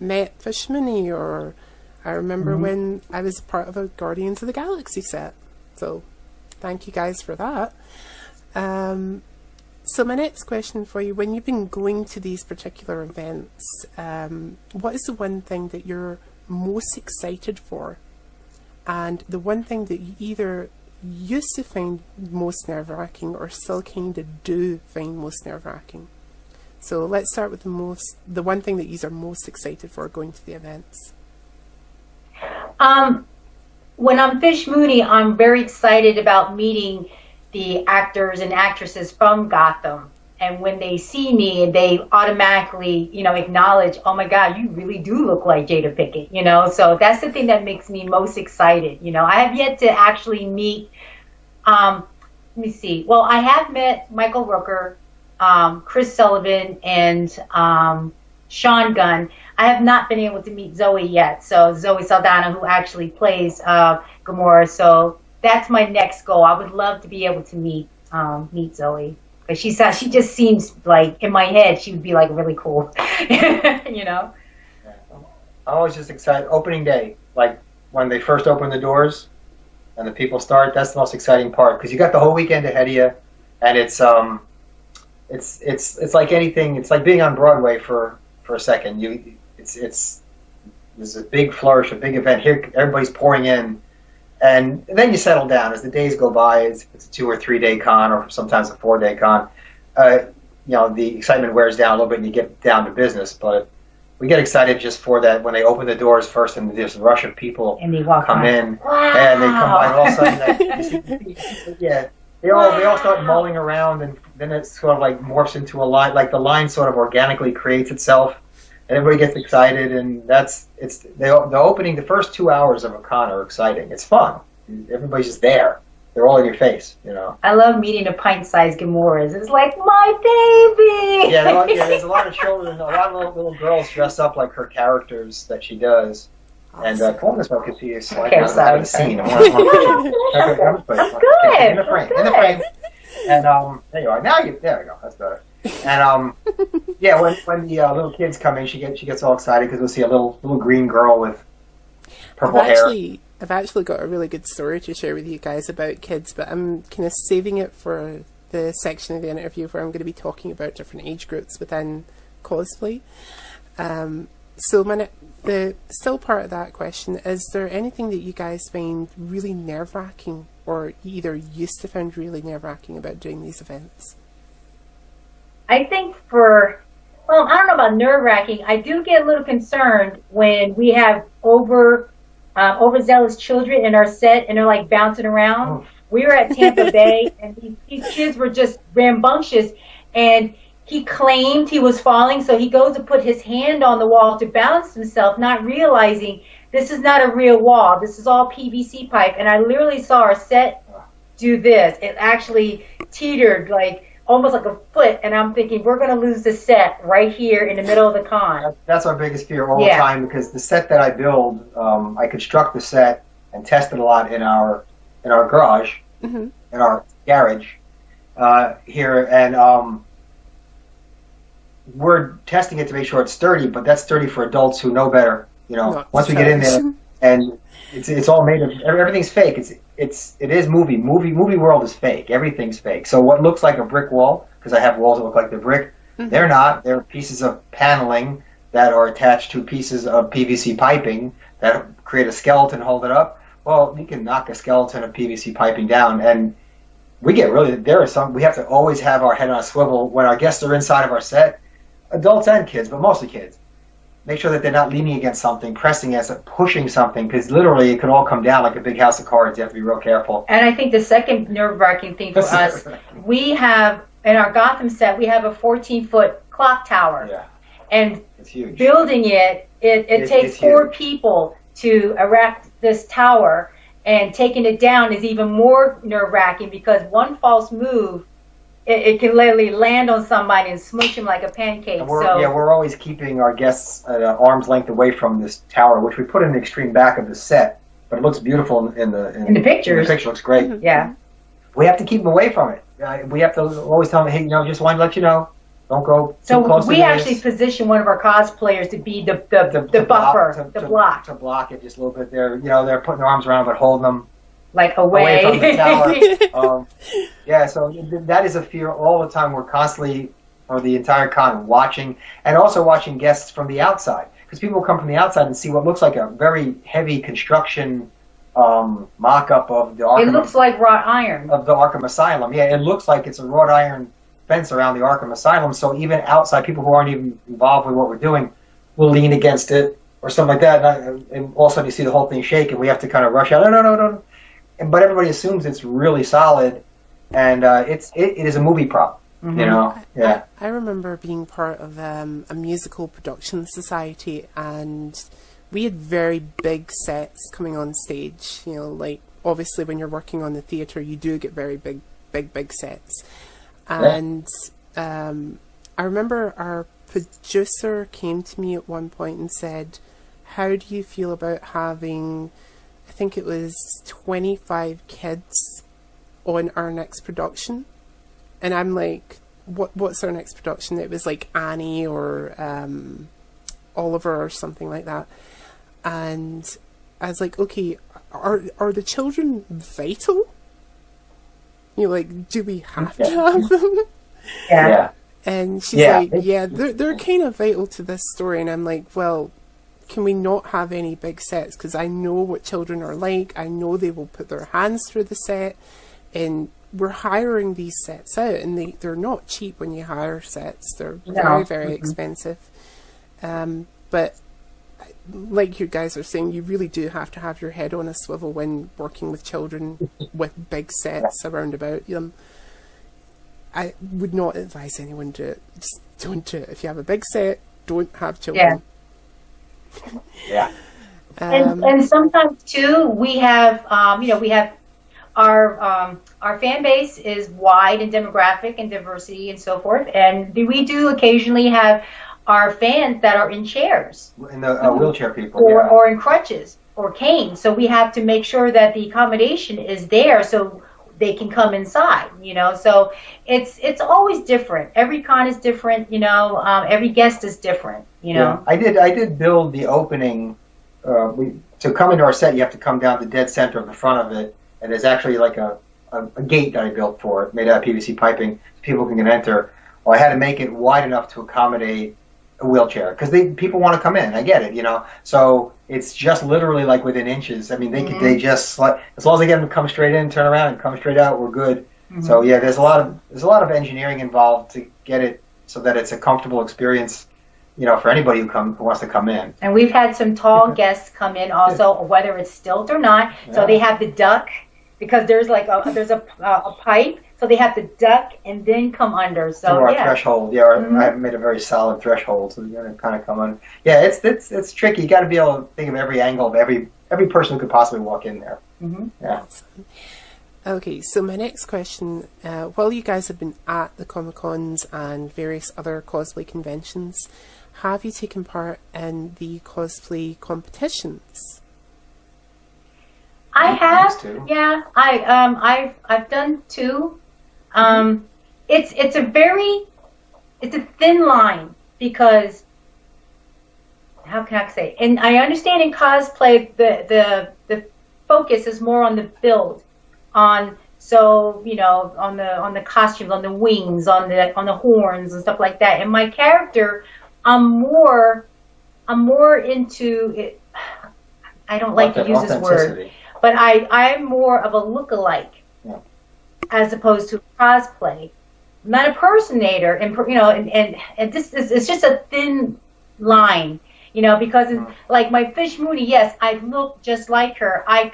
met Fishmini, or I remember when I was part of a Guardians of the Galaxy set. So thank you guys for that. So my next question for you, when you've been going to these particular events, what is the one thing that you're most excited for? And the one thing that you either used to find most nerve-wracking or still kind of do find most nerve-wracking? So let's start with the one thing that you are most excited for going to the events. when I'm Fish Mooney, I'm very excited about meeting the actors and actresses from Gotham. And when they see me, they automatically, acknowledge, oh my God, you really do look like Jada Pinkett, So that's the thing that makes me most excited. I have yet to actually meet, let me see. Well, I have met Michael Rooker, Chris Sullivan, and Sean Gunn. I have not been able to meet Zoe yet. So Zoe Saldana, who actually plays Gamora. So that's my next goal. I would love to be able to meet Zoe. Because she just seems like, in my head, she would be like really cool, I'm always just excited. Opening day, like when they first open the doors and the people start, that's the most exciting part because you got the whole weekend ahead of you, and it's like anything. It's like being on Broadway for a second. There's a big flourish, a big event here. Everybody's pouring in. And then you settle down as the days go by. It's a 2 or 3 day con, or sometimes a 4 day con. The excitement wears down a little bit, and you get down to business. But we get excited just for that when they open the doors first, and there's a rush of people and they come in, wow. And they come by. And all of a sudden, they all start mulling around, and then it sort of like morphs into a line. Like the line sort of organically creates itself. And everybody gets excited, and the opening. The first 2 hours of a con are exciting. It's fun. Everybody's just there. They're all in your face, I love meeting the pint-sized Gamoras. It's like my baby. Yeah, there's a lot of children, a lot of little girls dressed up like her characters that she does. And come on this one, because she is like out of the scene. That's good. In the frame. And there you are. There we go. That's better. And when the little kids come in, she gets all excited because we'll see a little green girl with purple hair. I've actually got a really good story to share with you guys about kids, but I'm kind of saving it for the section of the interview where I'm going to be talking about different age groups within cosplay. So the still part of that question, is there anything that you guys find really nerve-wracking, or either used to find really nerve-wracking about doing these events? I think I don't know about nerve-wracking. I do get a little concerned when we have overzealous children in our set and they're like bouncing around. Oh. We were at Tampa Bay, and these kids were just rambunctious, and he claimed he was falling, so he goes to put his hand on the wall to balance himself, not realizing this is not a real wall. This is all PVC pipe, and I literally saw our set do this. It actually teetered almost like a foot, and I'm thinking we're going to lose the set right here in the middle of the con. That's our biggest fear all the time, because the set that I build, I construct the set and test it a lot in our garage, in our garage here, and we're testing it to make sure it's sturdy, but that's sturdy for adults who know better. Once we get in there, and it's all made of, everything's fake. It is movie world is fake. Everything's fake. So what looks like a brick wall, because I have walls that look like the brick, they're not. They're pieces of paneling that are attached to pieces of PVC piping that create a skeleton, hold it up. Well, you can knock a skeleton of PVC piping down, and we have to always have our head on a swivel when our guests are inside of our set, adults and kids, but mostly kids. Make sure that they're not leaning against something, pressing against it, pushing something, because literally it could all come down like a big house of cards. You have to be real careful. And I think the second nerve-wracking thing for us, we have, in our Gotham set, we have a 14-foot clock tower. Yeah. And it's huge. Building it takes 4 people to erect this tower, and taking it down is even more nerve-wracking, because one false move, it can literally land on somebody and smush him like a pancake. We're always keeping our guests at arm's length away from this tower, which we put in the extreme back of the set, but it looks beautiful in the pictures. The picture looks great. Yeah. We have to keep them away from it. We have to always tell them, hey, just want to let you know, don't go too close. So we actually position one of our cosplayers to be the buffer, the block. To block it just a little bit. They're putting their arms around, but holding them away from the tower. So that is a fear all the time. We're constantly, or the entire con, watching, and also watching guests from the outside, because people come from the outside and see what looks like a very heavy construction mock-up of the Arkham. It looks like wrought iron of the Arkham Asylum. Yeah, it looks like it's a wrought iron fence around the Arkham Asylum. So even outside people who aren't even involved with what we're doing will lean against it or something like that, and all of a sudden you see the whole thing shake, and we have to kind of rush out. No. But everybody assumes it's really solid, and it is a movie prop. Mm-hmm. You know, yeah. I remember being part of a musical production society, and we had very big sets coming on stage. You know, like obviously when you're working on the theatre, you do get very big sets. And I remember our producer came to me at one point and said, "How do you feel about having, I think it was 25 kids on our next production?" And I'm like, what's our next production? It was like Annie or Oliver or something like that. And I was like, okay, are the children vital? You know, like, do we have to have them? Yeah. And she's like, yeah, they're kind of vital to this story. And I'm like, well, can we not have any big sets? Because I know what children are like. I know they will put their hands through the set. And we're hiring these sets out, and they're not cheap when you hire sets. They're very expensive. But like you guys are saying, you really do have to have your head on a swivel when working with children with big sets around about them. I would not advise anyone to just don't do it. If you have a big set, don't have children. Yeah. And sometimes too, we have we have our fan base is wide in demographic and diversity and so forth, and we do occasionally have our fans that are in chairs, in the wheelchair people, or in crutches or canes. So we have to make sure that the accommodation is there so they can come inside. You know, so it's always different. Every con is different. You know, every guest is different. You know, I did build the opening. To come into our set, you have to come down the dead center of the front of it. And there's actually like a gate that I built for it, made out of PVC piping, so people can enter. Well, I had to make it wide enough to accommodate a wheelchair, because people want to come in. I get it, you know. So it's just literally like within inches. I mean, they just like, as long as they get them to come straight in, turn around, and come straight out, we're good. So yeah, there's a lot of engineering involved to get it so that it's a comfortable experience, you know, for anybody who wants to come in. And we've had some tall guests come in also, whether it's stilt or not. So they have to duck, because there's like a pipe, so they have to duck and then come under. So our threshold, I made a very solid threshold, so you're gonna kind of come under. Yeah, it's tricky. You got to be able to think of every angle of every person who could possibly walk in there. Yeah. Awesome. Okay, so my next question, while you guys have been at the Comic-Cons and various other cosplay conventions, have you taken part in the cosplay competitions? I have, yeah. I've done two. It's a thin line, because how can I say? And I understand in cosplay the focus is more on the build, on the costumes, on the wings, on the horns and stuff like that. And my character, I'm more into it. I don't like to use this word, but I'm more of a look-alike, as opposed to cosplay. I'm not a personator, and this is, it's just a thin line, you know, because it's, like my Fish Mooney, yes, I look just like her. I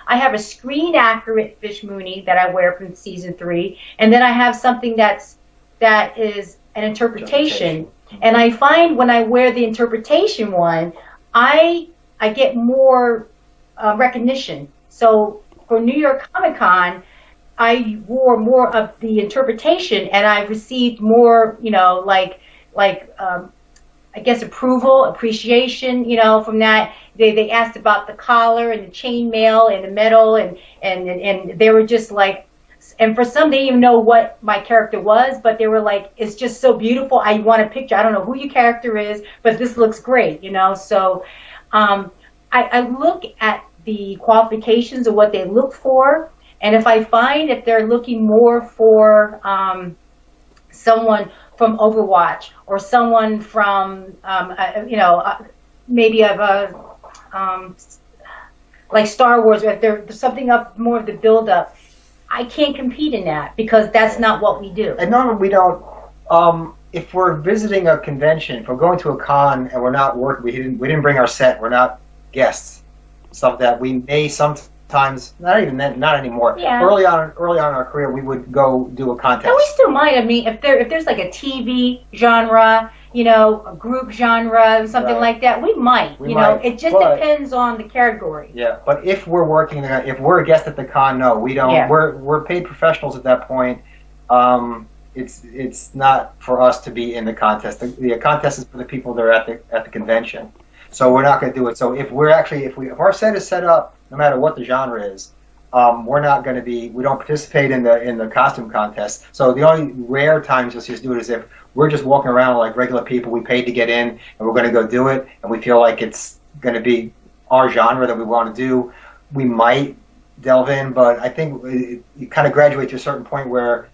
have a screen accurate Fish Mooney that I wear from season 3, and then I have something that is an interpretation. And I find when I wear the interpretation one, I get more recognition. So for New York Comic Con, I wore more of the interpretation, and I received more, I guess appreciation, from that. They asked about the collar and the chainmail and the metal, and they were just like, and for some they didn't even know what my character was, but they were like, it's just so beautiful. I want a picture. I don't know who your character is, but this looks great, So I look at the qualifications of what they look for, and if I find if they're looking more for someone from Overwatch, or someone from maybe of a like Star Wars, or if there's something up more of the build up, I can't compete in that, because that's not what we do. And normally we don't. if we're visiting a convention, if we're going to a con and we're not working, we didn't bring our set, we're not guests, stuff that we may sometimes, not even then, not anymore. Yeah. Early on in our career, we would go do a contest. And we still might. I mean, if there's like a TV genre, you know, a group genre, something Right. like that, we might. We you know, might, it just but- depends on the category. Yeah, but if we're working, if we're a guest at the con, no, we don't. Yeah. We're paid professionals at that point. It's not for us to be in the contest. The contest is for the people that are at the convention. So we're not going to do it. So if our set is set up, no matter what the genre is, we're not going to be. We don't participate in the costume contest. So the only rare times you'll see us do it is if we're just walking around like regular people. We paid to get in, and we're going to go do it, and we feel like it's going to be our genre that we want to do. We might delve in, but I think you kind of graduate to a certain point where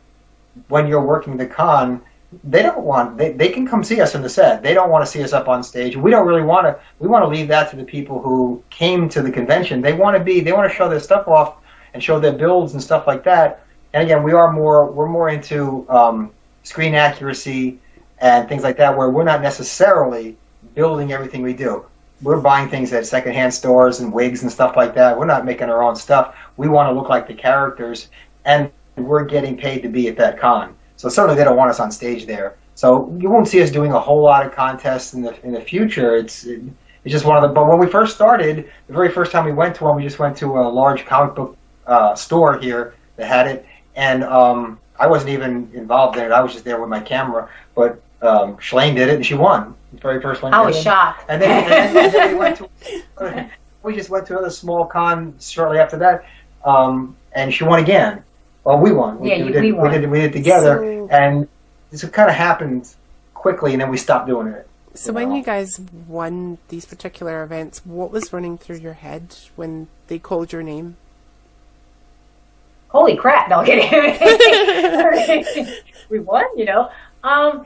when you're working the con, they can come see us in the set. They don't want to see us up on stage. We don't really want to. We want to leave that to the people who came to the convention. They want to show their stuff off and show their builds and stuff like that. And again, we're more into screen accuracy and things like that, where we're not necessarily building everything we do. We're buying things at secondhand stores and wigs and stuff like that. We're not making our own stuff. We want to look like the characters, and we're getting paid to be at that con. So certainly they don't want us on stage there. So you won't see us doing a whole lot of contests in the future. It's just one of the. But when we first started, the very first time we went to one, we just went to a large comic book store here that had it, and I wasn't even involved in it. I was just there with my camera. But Shellane did it, and she won. The very first one. I was shocked. And then we went to. We just went to another small con shortly after that, and she won again. Well, we won. We did it together, and this kind of happened quickly, and then we stopped doing it. So when you guys won these particular events, what was running through your head when they called your name? Holy crap! No, I'm kidding. We won, you know. I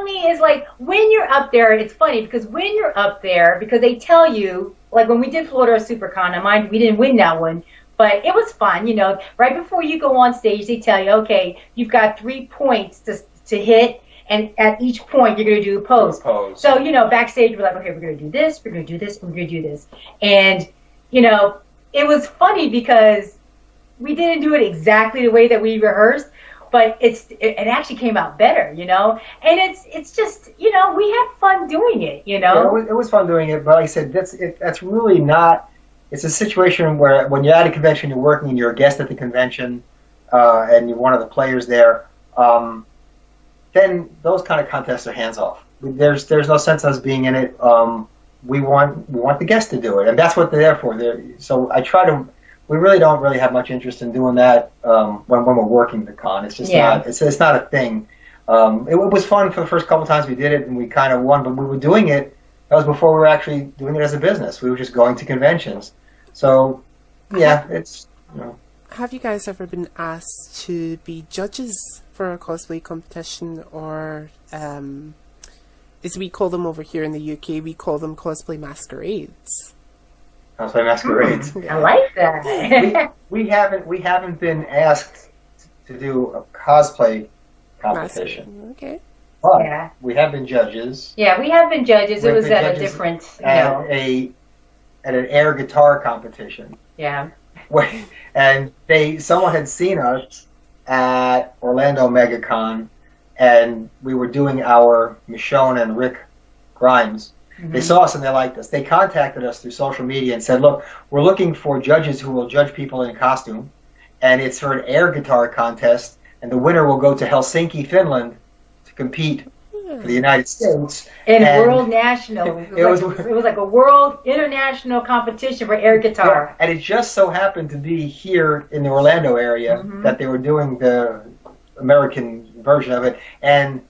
mean, it's like when you're up there, it's funny because when you're up there, because they tell you, like when we did Florida SuperCon, now mind we didn't win that one, but it was fun, you know. Right before you go on stage, they tell you, okay, you've got 3 points to hit, and at each point you're going to do a pose. So, you know, backstage we're like, okay, we're going to do this, we're going to do this, and we're going to do this. And, you know, it was funny because we didn't do it exactly the way that we rehearsed, but it actually came out better, you know. And it's just, you know, we had fun doing it, you know. Yeah, it was fun doing it, but like I said, that's really not. It's a situation where when you're at a convention, you're working, and you're a guest at the convention, and you're one of the players there. Then those kind of contests are hands off. There's no sense in us being in it. We want the guests to do it, and that's what they're there for. So I try to. We really don't have much interest in doing that when we're working the con. It's just not. It's not a thing. It was fun for the first couple times we did it, and we kind of won. But we were doing it. That was before we were actually doing it as a business. We were just going to conventions. So, yeah, it's, you know. Have you guys ever been asked to be judges for a cosplay competition, or as we call them over here in the UK, we call them cosplay masquerades? Cosplay masquerades. I like that. we haven't been asked to do a cosplay competition. Okay. But we have been judges. Yeah, we have been judges. It was at a different, you know. At an air guitar competition. Yeah. And someone had seen us at Orlando MegaCon, and we were doing our Michonne and Rick Grimes. Mm-hmm. They saw us and they liked us. They contacted us through social media and said, look, we're looking for judges who will judge people in costume, and it's for an air guitar contest, and the winner will go to Helsinki, Finland, to compete for the United States. And world national. It was like a world international competition for air guitar. Yeah, and it just so happened to be here in the Orlando area that they were doing the American version of it. And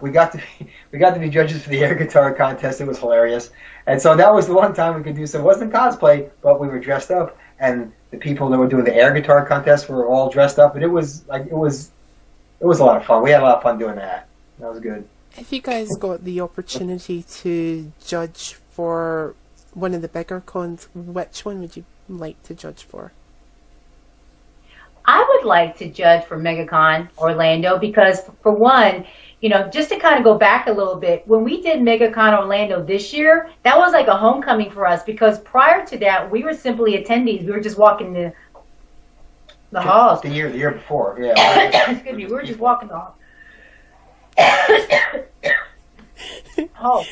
we got to be judges for the air guitar contest. It was hilarious. And so that was the one time we could do so. It wasn't cosplay, but we were dressed up, and the people that were doing the air guitar contest were all dressed up, and it was a lot of fun. We had a lot of fun doing that. That was good. If you guys got the opportunity to judge for one of the bigger cons, which one would you like to judge for? I would like to judge for MegaCon Orlando because, for one, you know, just to kind of go back a little bit, when we did MegaCon Orlando this year, that was like a homecoming for us, because prior to that, we were simply attendees. We were just walking the halls. The year before, yeah. Excuse me, we were just walking the halls. Oh.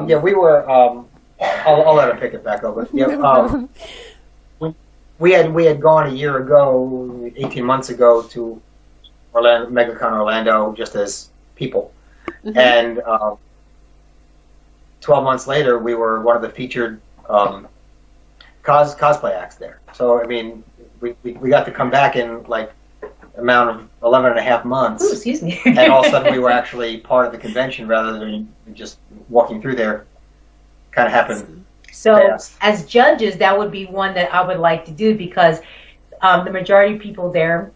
Yeah, we were. I'll let him pick it back up. But, yeah, we had gone a year ago, 18 months ago, to Orlando, MegaCon Orlando, just as people, and 12 months later, we were one of the featured cosplay acts there. So I mean, we got to come back in like amount of 11 and a half months. Ooh, excuse me. And all of a sudden we were actually part of the convention rather than just walking through there. Kind of happened. So fast. As judges, that would be one that I would like to do, because the majority of people there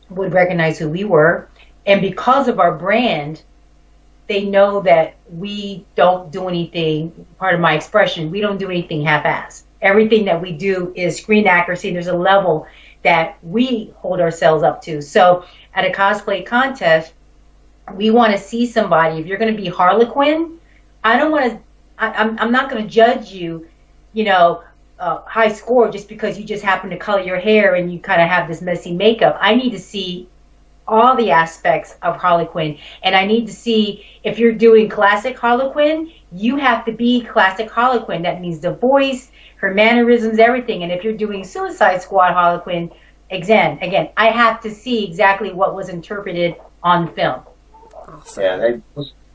would recognize who we were. And because of our brand, they know that we don't do anything, part of my expression, we don't do anything half-assed. Everything that we do is screen accuracy. There's a level that we hold ourselves up to. So at a cosplay contest, we want to see somebody. If you're going to be Harlequin, I'm not going to judge you, you know, high score just because you just happen to color your hair and you kind of have this messy makeup. I need to see all the aspects of Harlequin, and I need to see if you're doing classic Harlequin, you have to be classic Harlequin. That means the voice, her mannerisms, everything. And if you're doing Suicide Squad Harlequin, again, I have to see exactly what was interpreted on film. Awesome. Yeah,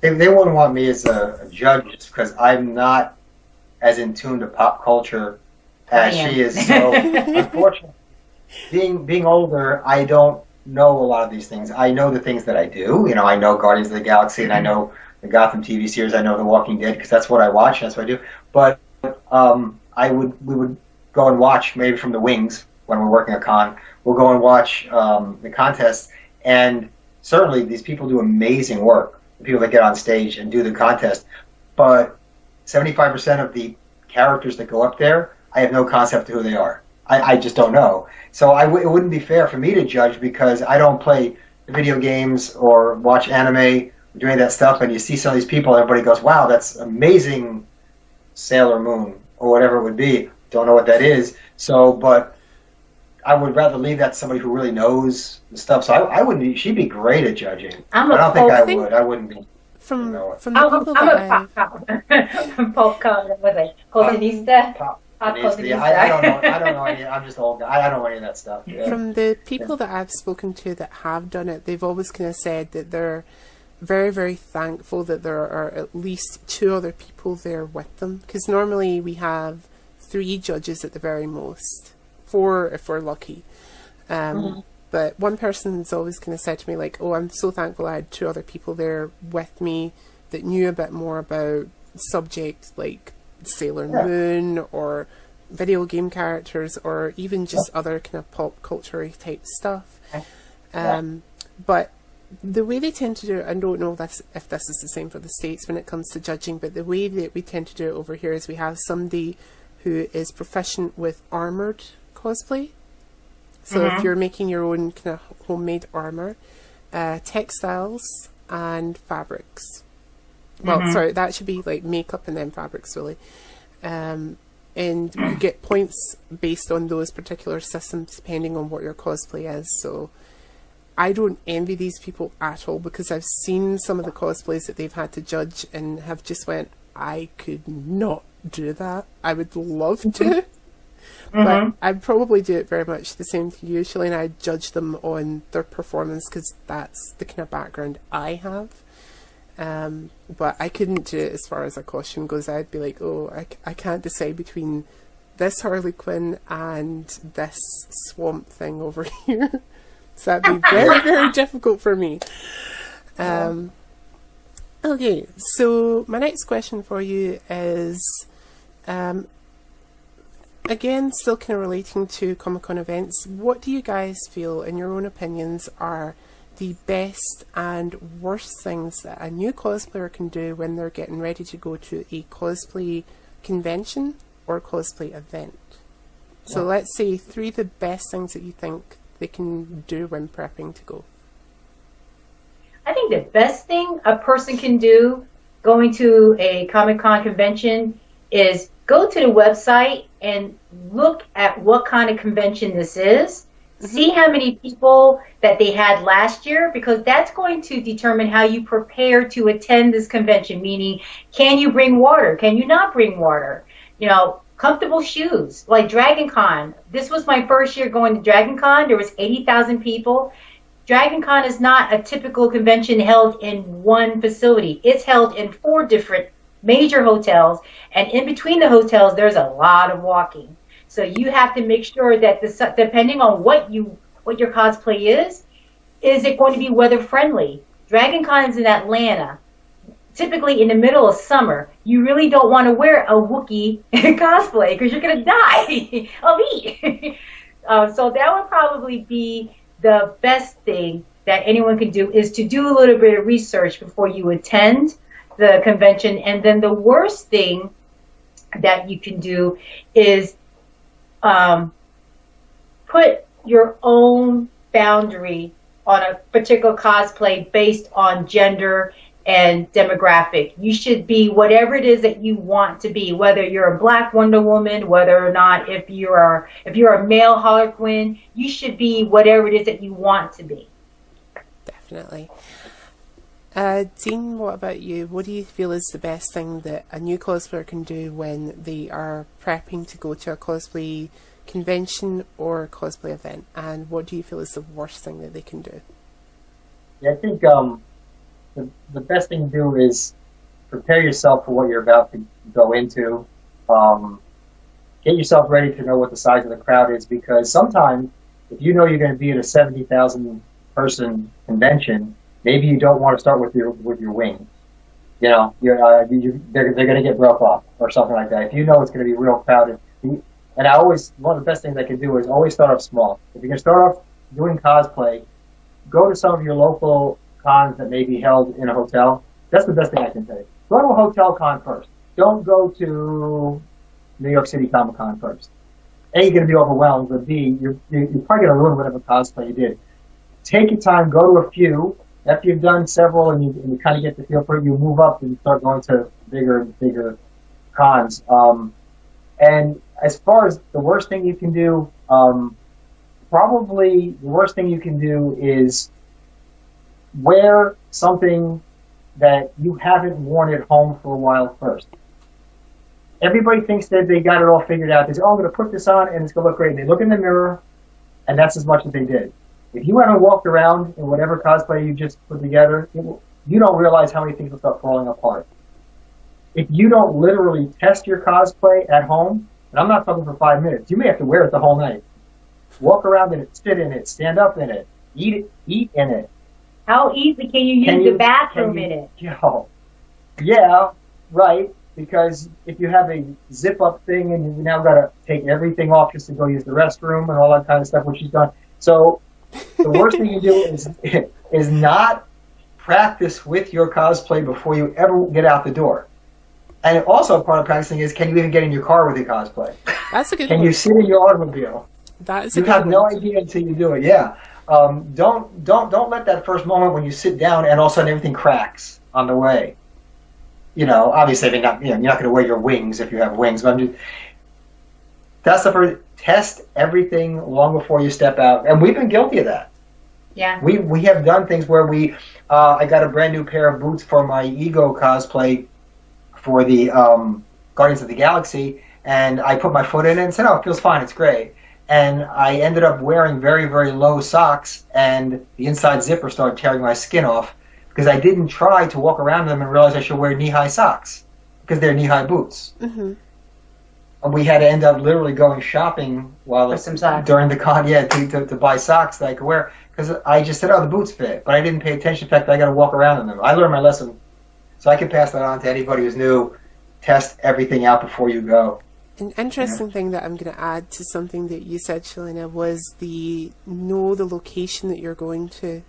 they wouldn't want me as a judge just because I'm not as in tune to pop culture as she is. So unfortunately, being older, I don't know a lot of these things. I know the things that I do. You know, I know Guardians of the Galaxy, and I know the Gotham TV series. I know The Walking Dead because that's what I watch. And that's what I do. But we would go and watch maybe from the wings when we're working a con. We'll go and watch the contests, and certainly these people do amazing work. The people that get on stage and do the contest, but 75% of the characters that go up there, I have no concept of who they are. I just don't know. So it wouldn't be fair for me to judge because I don't play video games or watch anime or do any of that stuff. And you see some of these people, everybody goes, "Wow, that's amazing, Sailor Moon," or whatever it would be. Don't know what that is. So, but I would rather leave that to somebody who really knows the stuff. So I wouldn't. She'd be great at judging. I don't think I would. I wouldn't be. From the people I'm a pop culture. Was it Cosinista? Pop culture. I don't know. I don't know any. I'm just old guy. I don't know any of that stuff. Yeah. From the people that I've spoken to that have done it, they've always kind of said that they're very, very thankful that there are at least 2 other people there with them. Because normally we have 3 judges at the very most, 4 if we're lucky. But one person's always kind of said to me, like, "Oh, I'm so thankful I had 2 other people there with me that knew a bit more about subjects like Sailor Moon or video game characters or even just other kind of pop culture type stuff." But the way they tend to do it, I don't know if this is the same for the States when it comes to judging, but the way that we tend to do it over here is we have somebody who is proficient with armoured cosplay. So if you're making your own kind of homemade armour, textiles and fabrics. Well, sorry, that should be like makeup and then fabrics, really. And you get points based on those particular systems depending on what your cosplay is. So I don't envy these people at all because I've seen some of the cosplays that they've had to judge and have just went, I could not do that. I would love to. But I'd probably do it very much the same to you, Shellane. I'd judge them on their performance because that's the kind of background I have. But I couldn't do it as far as a costume goes. I'd be like, oh, I can't decide between this Harley Quinn and this swamp thing over here. So that'd be very, very difficult for me. Okay, so my next question for you is... again, still kind of relating to Comic-Con events, what do you guys feel, in your own opinions, are the best and worst things that a new cosplayer can do when they're getting ready to go to a cosplay convention or cosplay event? So let's say 3 of the best things that you think they can do when prepping to go. I think the best thing a person can do going to a Comic-Con convention is go to the website and look at what kind of convention this is. See how many people that they had last year, because that's going to determine how you prepare to attend this convention, meaning can you bring water? Can you not bring water? You know, comfortable shoes, like Dragon Con. This was my first year going to Dragon Con. There was 80,000 people. Dragon Con is not a typical convention held in one facility. It's held in 4 different major hotels, and in between the hotels, there's a lot of walking. So you have to make sure that depending on what your cosplay is it going to be weather friendly? Dragon Con is in Atlanta, typically in the middle of summer. You really don't want to wear a Wookiee cosplay because you're going to die of heat. So that would probably be the best thing that anyone can do, is to do a little bit of research before you attend the convention. And then the worst thing that you can do is put your own boundary on a particular cosplay based on gender and demographic. You should be whatever it is that you want to be, whether you're a Black Wonder Woman, whether or not if you're a male Harlequin, you should be whatever it is that you want to be. Definitely. Dean, what about you? What do you feel is the best thing that a new cosplayer can do when they are prepping to go to a cosplay convention or cosplay event? And what do you feel is the worst thing that they can do? Yeah, I think the best thing to do is prepare yourself for what you're about to go into. Get yourself ready to know what the size of the crowd is, because sometimes if you know you're going to be at a 70,000 person convention, maybe you don't want to start with your wings. You know, they're going to get broke off or something like that. If you know it's going to be real crowded, and one of the best things I can do is always start off small. If you're going to start off doing cosplay, go to some of your local cons that may be held in a hotel. That's the best thing I can say. Go to a hotel con first. Don't go to New York City Comic Con first. A, you're going to be overwhelmed, but B, you're probably going to ruin whatever cosplay you did. Take your time, go to a few. After you've done several and you kind of get the feel for it, you move up and start going to bigger and bigger cons. And as far as the worst thing you can do, probably the worst thing you can do is wear something that you haven't worn at home for a while first. Everybody thinks that they got it all figured out. They say, oh, I'm going to put this on and it's going to look great. And they look in the mirror, and that's as much as they did. If you haven't walked around in whatever cosplay you just put together, you don't realize how many things will start falling apart. If you don't literally test your cosplay at home, and I'm not talking for 5 minutes, you may have to wear it the whole night. Walk around in it, sit in it, stand up in it, eat in it. How easy can you use the bathroom in it? Yeah, right. Because if you have a zip-up thing and you now got to take everything off just to go use the restroom and all that kind of stuff, which you've done. So the worst thing you do is not practice with your cosplay before you ever get out the door. And also part of practicing is, can you even get in your car with your cosplay? That's a good Can one. you sit in your automobile? That is You have no idea until you do it. Yeah. Don't let that first moment when you sit down and all of a sudden everything cracks on the way. You know, obviously you're not going to wear your wings if you have wings, but that's the first. Test everything long before you step out, and we've been guilty of that. Yeah. We have done things where I got a brand new pair of boots for my Ego cosplay for the Guardians of the Galaxy, and I put my foot in it and said, oh, it feels fine, it's great. And I ended up wearing very, very low socks, and the inside zipper started tearing my skin off because I didn't try to walk around them and realize I should wear knee-high socks because they're knee-high boots. Mm-hmm. And we had to end up literally going shopping during the con, to buy socks that I could wear, because I just said, oh, the boots fit, but I didn't pay attention to the fact that I got to walk around in them. I learned my lesson, so I can pass that on to anybody who's new. Test everything out before you go. An interesting thing that I'm going to add to something that you said, Shellane, was know the location that you're going to.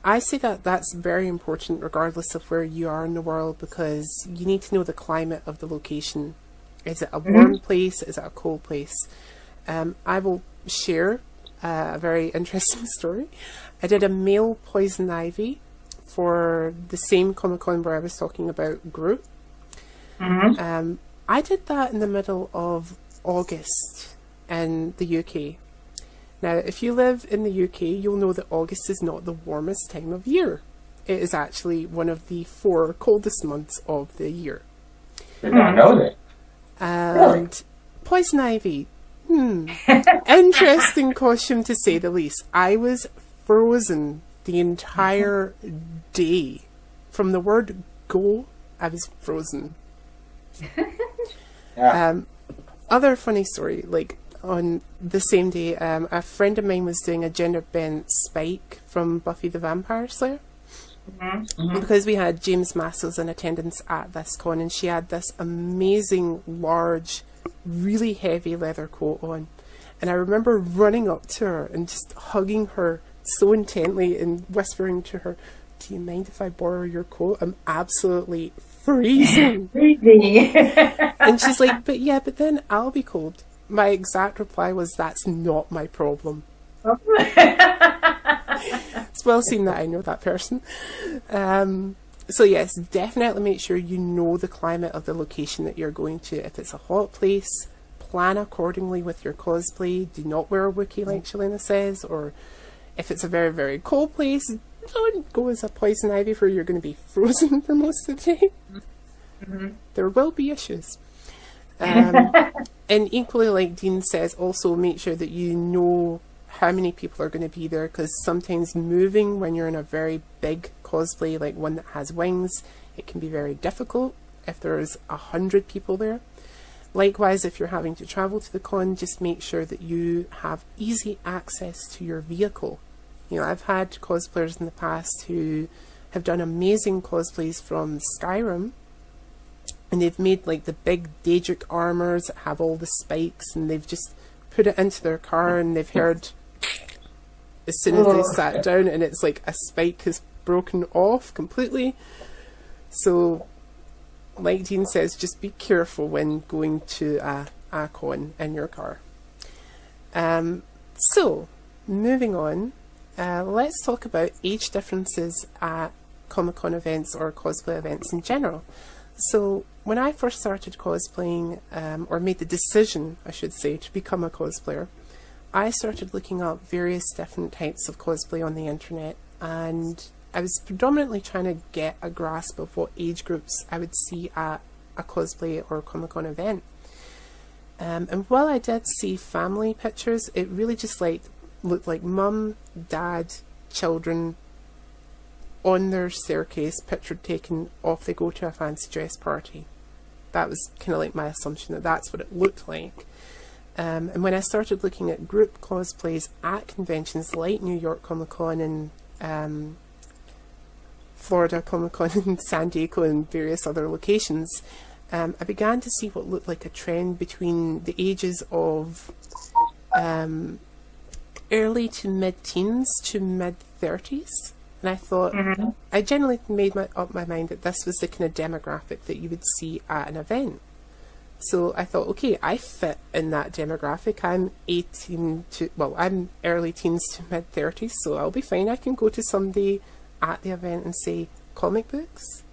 I say that that's very important regardless of where you are in the world, because you need to know the climate of the location. Is it a warm place? Is it a cold place? I will share a very interesting story. I did a male poison ivy for the same Comic-Con where I was talking about Groot. I did that in the middle of August in the UK. Now, if you live in the UK, you'll know that August is not the warmest time of year. It is actually one of the 4 coldest months of the year. Did not know that. And poison ivy, interesting costume to say the least. I was frozen the entire day. From the word go, I was frozen. Other funny story, like on the same day, a friend of mine was doing a gender bent Spike from Buffy the Vampire Slayer. Because we had James Massells in attendance at this con, and she had this amazing, large, really heavy leather coat on. And I remember running up to her and just hugging her so intently and whispering to her, "Do you mind if I borrow your coat? I'm absolutely freezing." And she's like, but then I'll be cold. My exact reply was, "That's not my problem." It's well seen that I know that person. So yes, definitely make sure you know the climate of the location that you're going to. If it's a hot place, plan accordingly with your cosplay. Do not wear a Wookiee like Shellane says, or if it's a very, very cold place, don't go as a poison ivy where you're going to be frozen for most of the day. There will be issues. And equally, like Dean says, also make sure that you know how many people are going to be there, because sometimes moving when you're in a very big cosplay, like one that has wings, it can be very difficult if there's 100 people there. Likewise, if you're having to travel to the con, just make sure that you have easy access to your vehicle. You know, I've had cosplayers in the past who have done amazing cosplays from Skyrim, and they've made like the big Daedric armors that have all the spikes, and they've just put it into their car, and they've heard as soon as they sat down, and it's like a spike has broken off completely. So, like Dean says, just be careful when going to a con in your car. So, moving on, let's talk about age differences at Comic-Con events or cosplay events in general. So, when I first started cosplaying, or made the decision, I should say, to become a cosplayer, I started looking up various different types of cosplay on the internet, and I was predominantly trying to get a grasp of what age groups I would see at a cosplay or Comic-Con event. And while I did see family pictures, it really just looked like mum, dad, children on their staircase, picture taken, off they go to a fancy dress party. That was kind of like my assumption that that's what it looked like. And when I started looking at group cosplays at conventions like New York Comic Con and Florida Comic Con and San Diego and various other locations, I began to see what looked like a trend between the ages of early to mid-teens to mid-30s. And I thought, I generally made up my mind that this was the kind of demographic that you would see at an event. So I thought, okay, I fit in that demographic. I'm I'm early teens to mid-30s, so I'll be fine. I can go to somebody at the event and say, comic books?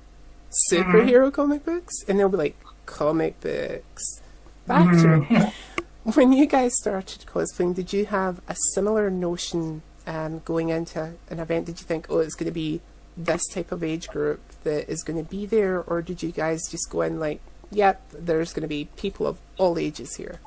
Superhero comic books? And they'll be like, comic books. Back to me. When you guys started cosplaying, did you have a similar notion going into an event? Did you think, oh, it's going to be this type of age group that is going to be there? Or did you guys just go in like, yep, there's going to be people of all ages here?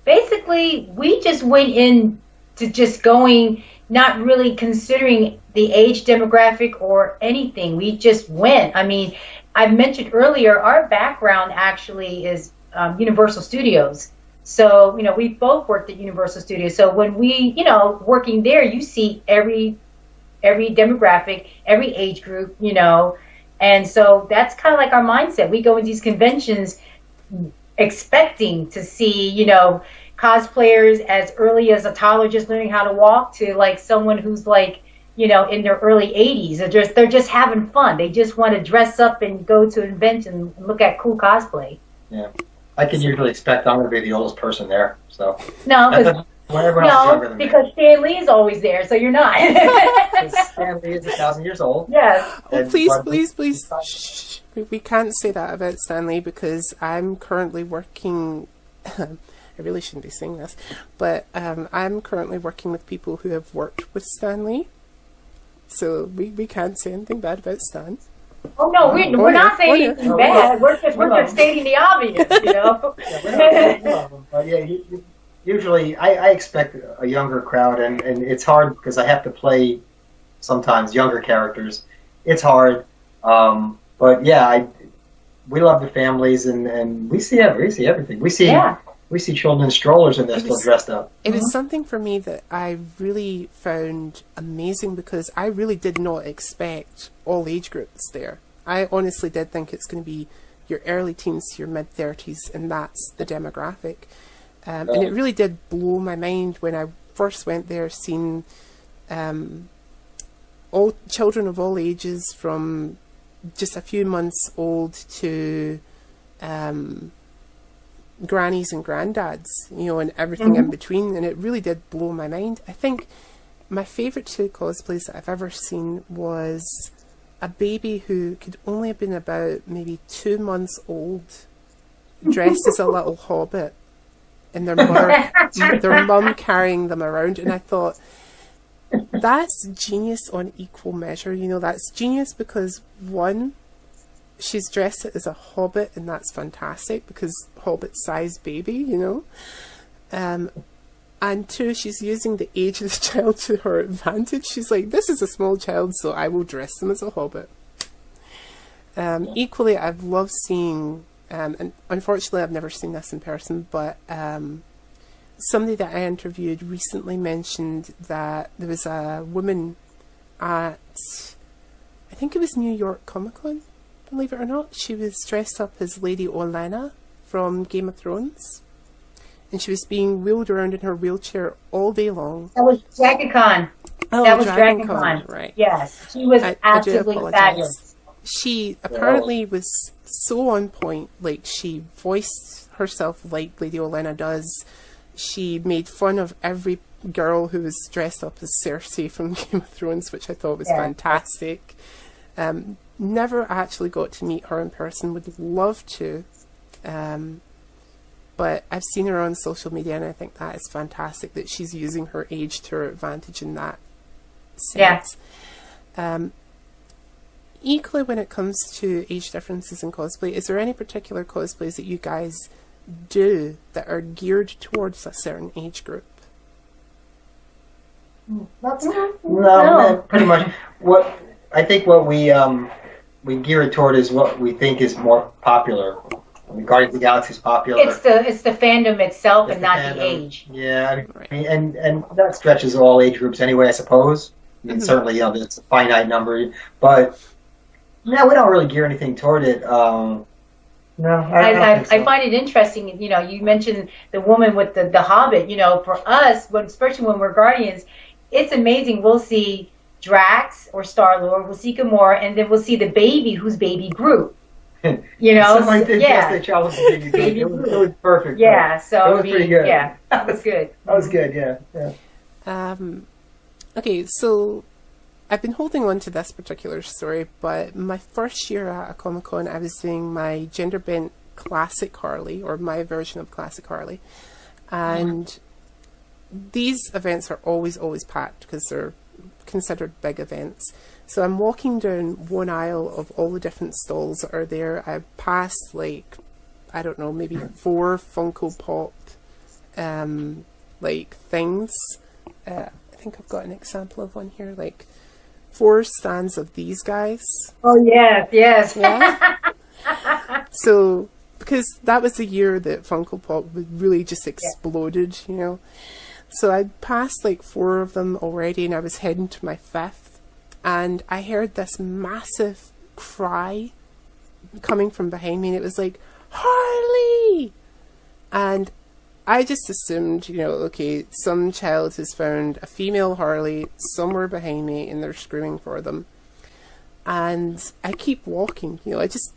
Basically, we just went in to just going, not really considering the age demographic or anything. We just went. I mean, I mentioned earlier, our background actually is Universal Studios. So, you know, we both worked at Universal Studios. So when we, you know, working there, you see every demographic, every age group, you know. And so that's kind of like our mindset. We go in these conventions expecting to see, you know, cosplayers as early as a toddler just learning how to walk to like someone who's like, you know, in their early 80s. They're just having fun. They just want to dress up and go to an event and look at cool cosplay. Yeah. I can usually expect I'm going to be the oldest person there. So No, because everyone else is younger than me. Stan Lee is always there, so you're not. Stan Lee is 1,000 years old. Yes. Oh, please. Shh. We can't say that about Stanley because I'm currently working. I really shouldn't be saying this, but I'm currently working with people who have worked with Stanley. So we can't say anything bad about Stan. Oh no, we're not saying anything bad. We're just stating the obvious, you know. But yeah, usually I expect a younger crowd, and it's hard because I have to play sometimes younger characters. It's hard, but yeah, we love the families, and we see everything. We see children in strollers, and they're still dressed up. It was something for me that I really found amazing because I really did not expect all age groups there. I honestly did think it's going to be your early teens to your mid-30s, and that's the demographic. And it really did blow my mind when I first went there, seeing all children of all ages from just a few months old to grannies and granddads, you know, and everything in between, and it really did blow my mind. I think my favourite two cosplays that I've ever seen was a baby who could only have been about maybe 2 months old, dressed as a little hobbit, and their mum carrying them around, and I thought, that's genius on equal measure. You know, that's genius because one, she's dressed as a hobbit, and that's fantastic because hobbit-sized baby, you know. And two, she's using the age of the child to her advantage. She's like, this is a small child, so I will dress them as a hobbit. Equally, I've loved seeing, and unfortunately I've never seen this in person, but somebody that I interviewed recently mentioned that there was a woman at, I think it was New York Comic-Con, believe it or not. She was dressed up as Lady Olenna from Game of Thrones. And she was being wheeled around in her wheelchair all day long. That was DragonCon. Oh, that was DragonCon, right. Yes, she was absolutely fabulous. She apparently was so on point. Like, she voiced herself like Lady Olenna does. She made fun of every girl who was dressed up as Cersei from Game of Thrones, which I thought was fantastic. Never actually got to meet her in person. Would love to. But I've seen her on social media, and I think that is fantastic that she's using her age to her advantage in that sense. Yeah. Equally, when it comes to age differences in cosplay, is there any particular cosplays that you guys do that are geared towards a certain age group? No, pretty much. What I think what we gear it toward is what we think is more popular. Guardians of the Galaxy is popular. It's the fandom itself and not the age. Yeah, I mean, and that stretches all age groups anyway, I suppose. I mean, certainly, you know, it's a finite number, but no, we don't really gear anything toward it. No, I find it interesting. You know, you mentioned the woman with the Hobbit. You know, for us, especially when we're Guardians, it's amazing. We'll see Drax or Star-Lord, we'll see Gamora, and then we'll see the baby who's Baby Groot. You know, like baby it was perfect. Yeah, so it was pretty good. Yeah, that was good. That was good. Yeah. Okay, so I've been holding on to this particular story, but my first year at a Comic-Con, I was doing my gender bent Classic Harley, or my version of Classic Harley, and these events are always packed because they're considered big events. So I'm walking down one aisle of all the different stalls that are there. I passed, like, I don't know, maybe 4 Funko Pop like things. I think I've got an example of one here, like 4 stands of these guys. Oh yes. Yeah. So because that was the year that Funko Pop really just exploded, you know. So I passed like 4 of them already, and I was heading to my 5th. And I heard this massive cry coming from behind me, and it was like, Harley! And I just assumed, you know, okay, some child has found a female Harley somewhere behind me, and they're screaming for them. And I keep walking, you know, I just,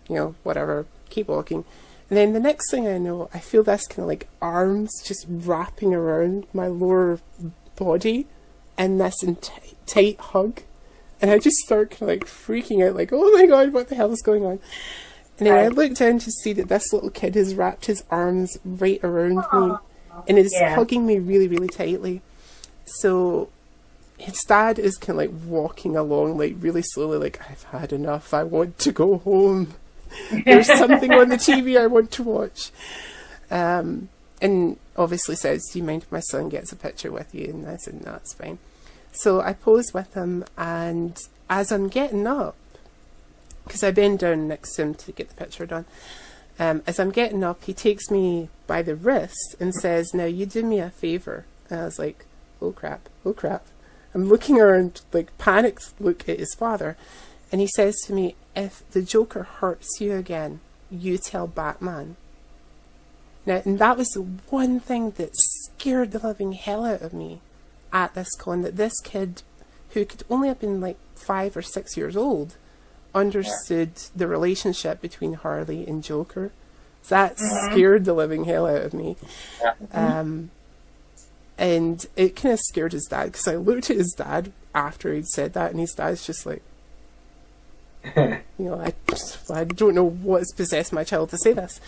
you know, whatever, keep walking. And then the next thing I know, I feel this kind of like arms just wrapping around my lower body in this tight hug. And I just start kind of like freaking out, like, oh my God, what the hell is going on? And then I look down to see that this little kid has wrapped his arms right around me and is hugging me really, really tightly. So his dad is kind of like walking along, like really slowly, like, I've had enough. I want to go home. There's something on the TV I want to watch. And obviously says, do you mind if my son gets a picture with you? And I said, no, it's fine. So I posed with him, and as I'm getting up, because I bend down next to him to get the picture done, as I'm getting up, he takes me by the wrist and says, now you do me a favour. And I was like, oh crap, oh crap. I'm looking around, like panicked look at his father, and he says to me, if the Joker hurts you again, you tell Batman. Now, and that was the one thing that scared the living hell out of me at this con, that this kid, who could only have been like 5 or 6 years old, understood the relationship between Harley and Joker. So that scared the living hell out of me. And it kind of scared his dad, because I looked at his dad after he'd said that, and his dad's just like, you know, I don't know what's possessed my child to say this.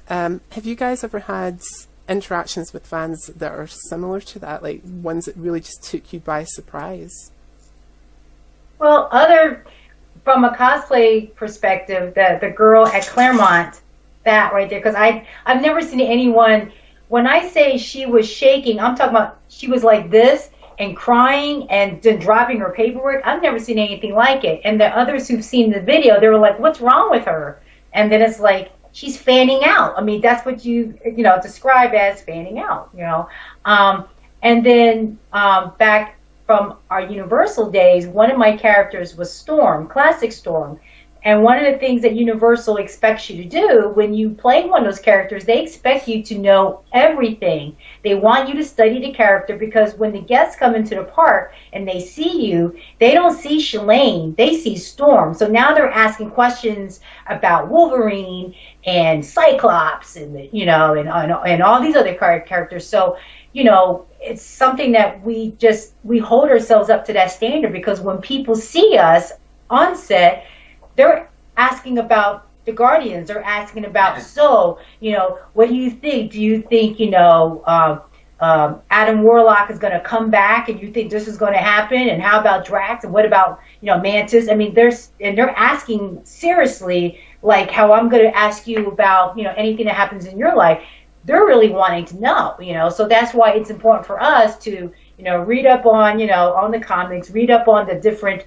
Have you guys ever had interactions with fans that are similar to that, like ones that really just took you by surprise? Well, from a cosplay perspective, the girl at Claremont, that right there, because I've never seen anyone, when I say she was shaking, I'm talking about she was like this and crying and then dropping her paperwork. I've never seen anything like it. And the others who've seen the video, they were like, what's wrong with her? And then it's like, she's fanning out. I mean, that's what you describe as fanning out, you know. And then back from our Universal days, one of my characters was Storm, Classic Storm. And one of the things that Universal expects you to do when you play one of those characters, they expect you to know everything. They want you to study the character, because when the guests come into the park and they see you, they don't see Shellane, they see Storm. So now they're asking questions about Wolverine and Cyclops and and all these other characters. So, you know, it's something that we hold ourselves up to that standard, because when people see us on set, they're asking about the Guardians. They're asking about, so, you know, what do you think? Do you think, Adam Warlock is going to come back, and you think this is going to happen? And how about Drax? And what about, Mantis? I mean, they're asking seriously, like how I'm going to ask you about, anything that happens in your life. They're really wanting to know, so that's why it's important for us to, read up on, on the comics, read up on the different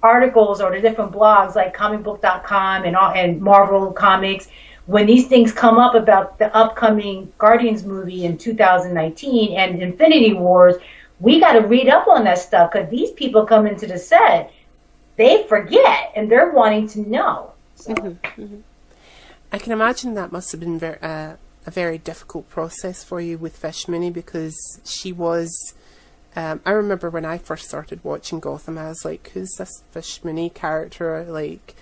articles or the different blogs like comicbook.com and Marvel Comics. When these things come up about the upcoming Guardians movie in 2019 and Infinity Wars, we got to read up on that stuff, because these people come into the set, they forget, and they're wanting to know. So. I can imagine that must have been a very difficult process for you with Fish Mooney, because she was... I remember when I first started watching Gotham, I was like, who's this Fish Mooney character? Like,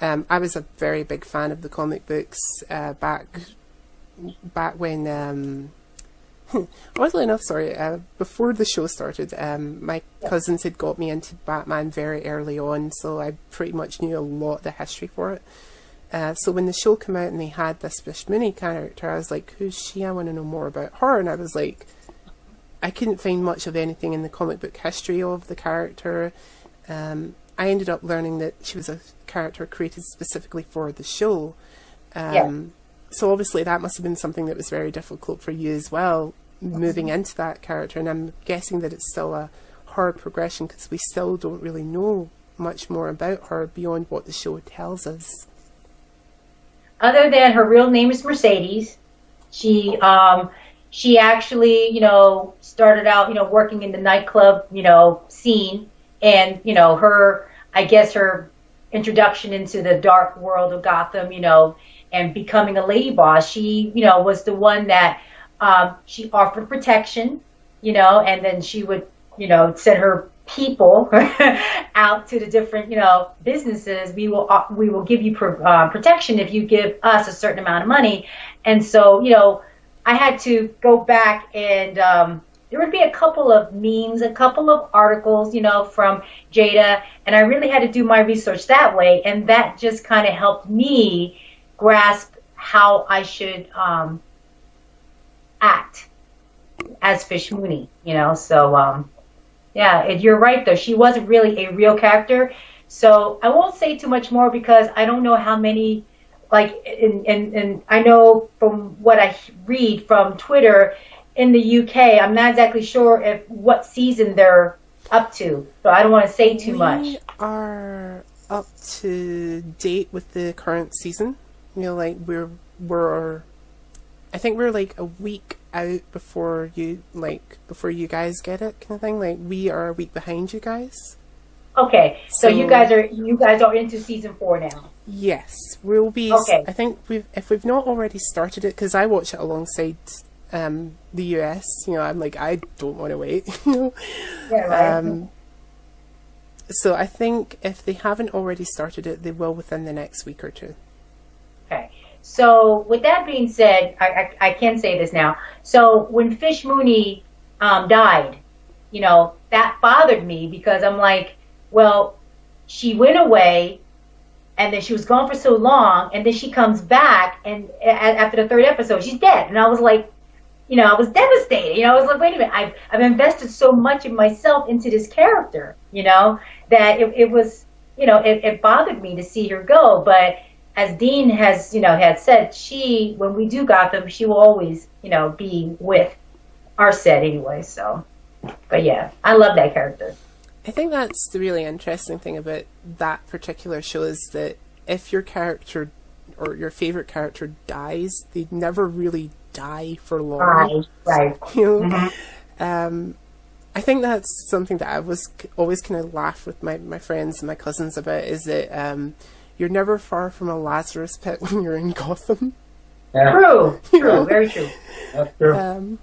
I was a very big fan of the comic books back when, oddly enough, before the show started, my cousins had got me into Batman very early on, so I pretty much knew a lot of the history for it. So when the show came out and they had this Fish Mooney character, I was like, who's she? I want to know more about her. And I was like, I couldn't find much of anything in the comic book history of the character. I ended up learning that she was a character created specifically for the show. So obviously that must have been something that was very difficult for you as well, moving into that character. And I'm guessing that it's still a hard progression, because we still don't really know much more about her beyond what the show tells us. Other than her real name is Mercedes, she actually, started out, working in the nightclub, scene, and, her introduction into the dark world of Gotham, and becoming a lady boss. She, was the one that she offered protection, and then she would, send her people out to the different, businesses. We will give you protection if you give us a certain amount of money. And so, I had to go back and there would be a couple of memes, a couple of articles, from Jada, and I really had to do my research that way, and that just kind of helped me grasp how I should act as Fish Mooney, So, yeah, you're right, though. She wasn't really a real character, so I won't say too much more because I don't know how many, and I know from what I read from Twitter, in the UK, I'm not exactly sure what season they're up to, so I don't want to say too much. We are up to date with the current season. We're I think we're like a week out before you guys get it, kind of thing. Like, we are a week behind you guys. Okay, so you guys are into season 4 now. Yes, we'll be. Okay. I think if we've not already started it, because I watch it alongside the US, I'm like, I don't want to wait. Yeah, right. So I think if they haven't already started it, they will within the next week or two. Okay. So with that being said, I can say this now. So when Fish Mooney died, that bothered me because I'm like, well, she went away and then she was gone for so long, and then she comes back, and after the 3rd episode, she's dead. And I was like, I was devastated. I was like, wait a minute, I've invested so much of myself into this character, that it was, it bothered me to see her go. But as Dean has, had said, when we do Gotham, she will always, be with our set anyway. So, but yeah, I love that character. I think that's the really interesting thing about that particular show, is that if your character or your favorite character dies, they never really die for long. Right. Mm-hmm. I think that's something that I was always kind of laugh with my friends and my cousins about, is that you're never far from a Lazarus pit when you're in Gotham. Yeah. True, very true. That's true.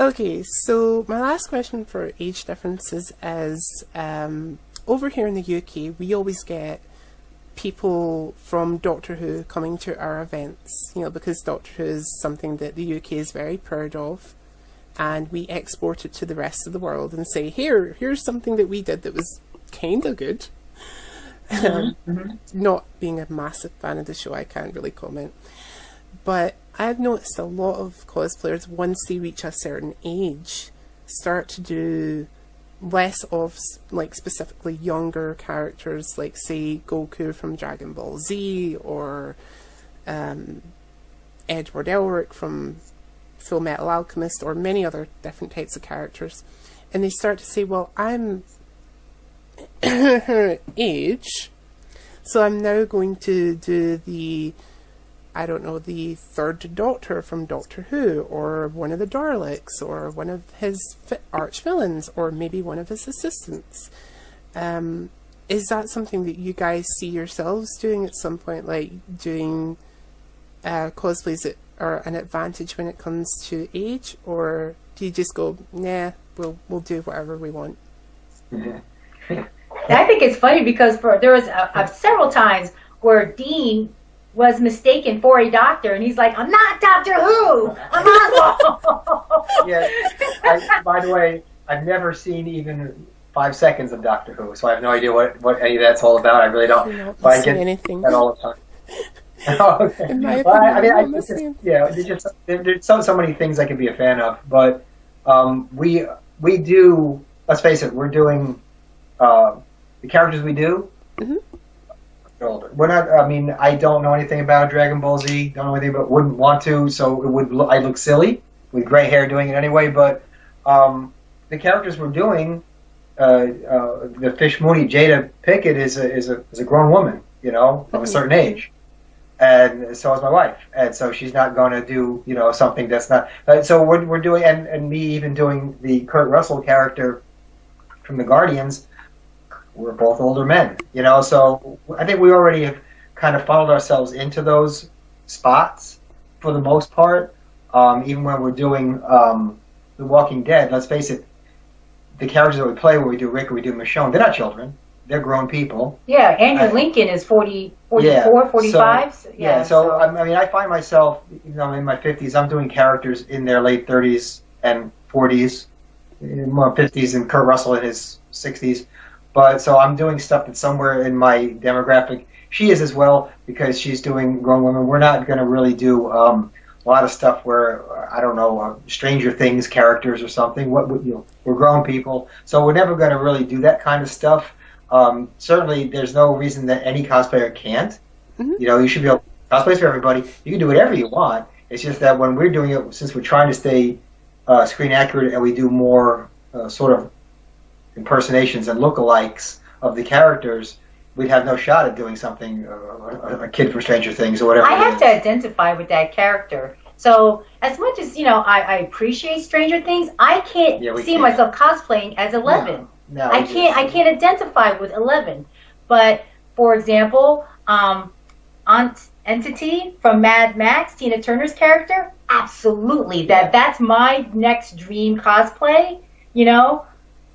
Okay, so my last question for age differences is, over here in the UK, we always get people from Doctor Who coming to our events, because Doctor Who is something that the UK is very proud of, and we export it to the rest of the world and say, here's something that we did that was kind of good. Not being a massive fan of the show, I can't really comment. But I've noticed a lot of cosplayers, once they reach a certain age, start to do less of, like, specifically younger characters, like, say, Goku from Dragon Ball Z, or Edward Elric from Full Metal Alchemist, or many other different types of characters. And they start to say, well, I'm her age, so I'm now going to do the 3rd Doctor from Doctor Who, or one of the Daleks, or one of his arch villains, or maybe one of his assistants. Is that something that you guys see yourselves doing at some point, like doing cosplays that are an advantage when it comes to age, or do you just go, nah, we'll do whatever we want? I think it's funny because there was several times where Dean was mistaken for a doctor, and he's like, I'm not Doctor Who! I'm not! Yeah. By the way, I've never seen even 5 seconds of Doctor Who, so I have no idea what any of that's all about. I really don't. But I get anything. that all the time. Oh, okay. In my opinion, there's so many things I could be a fan of, but we do. Let's face it, we're doing the characters we do. Mm-hmm. Older. We're not. I mean, I don't know anything about Dragon Ball Z. Don't know anything about. Wouldn't want to. So it would. I look silly with gray hair doing it anyway. But the characters we're doing, the Fish Mooney Jada Pickett is a grown woman, of a certain age, and so is my wife, and so she's not going to do something that's not. So we're doing, and me even doing the Kurt Russell character from the Guardians. We're both older men, so I think we already have kind of funneled ourselves into those spots for the most part. Even when we're doing The Walking Dead, let's face it, the characters that we play when we do Rick or we do Michonne, they're not children. They're grown people. Yeah, Andrew Lincoln is 40, 44, 45. So I mean, I find myself, you know, in my 50s, I'm doing characters in their late 30s and 40s, more 50s, and Kurt Russell in his 60s. But so I'm doing stuff that's somewhere in my demographic. She is as well, because she's doing grown women. We're not going to really do a lot of stuff where, I don't know, Stranger Things characters or something. We're grown people, so we're never going to really do that kind of stuff. Certainly, there's no reason that any cosplayer can't. Mm-hmm. You know, you should be able to cosplay for everybody. You can do whatever you want. It's just that when we're doing it, since we're trying to stay screen accurate, and we do more sort of impersonations and lookalikes of the characters, we'd have no shot at doing something, a kid from Stranger Things or whatever. I have to identify with that character. So as much as, you know, I appreciate Stranger Things, I can't see myself cosplaying as 11. No, I can't identify with 11. But for example, Aunt Entity from Mad Max, Tina Turner's character, absolutely. That's my next dream cosplay, you know,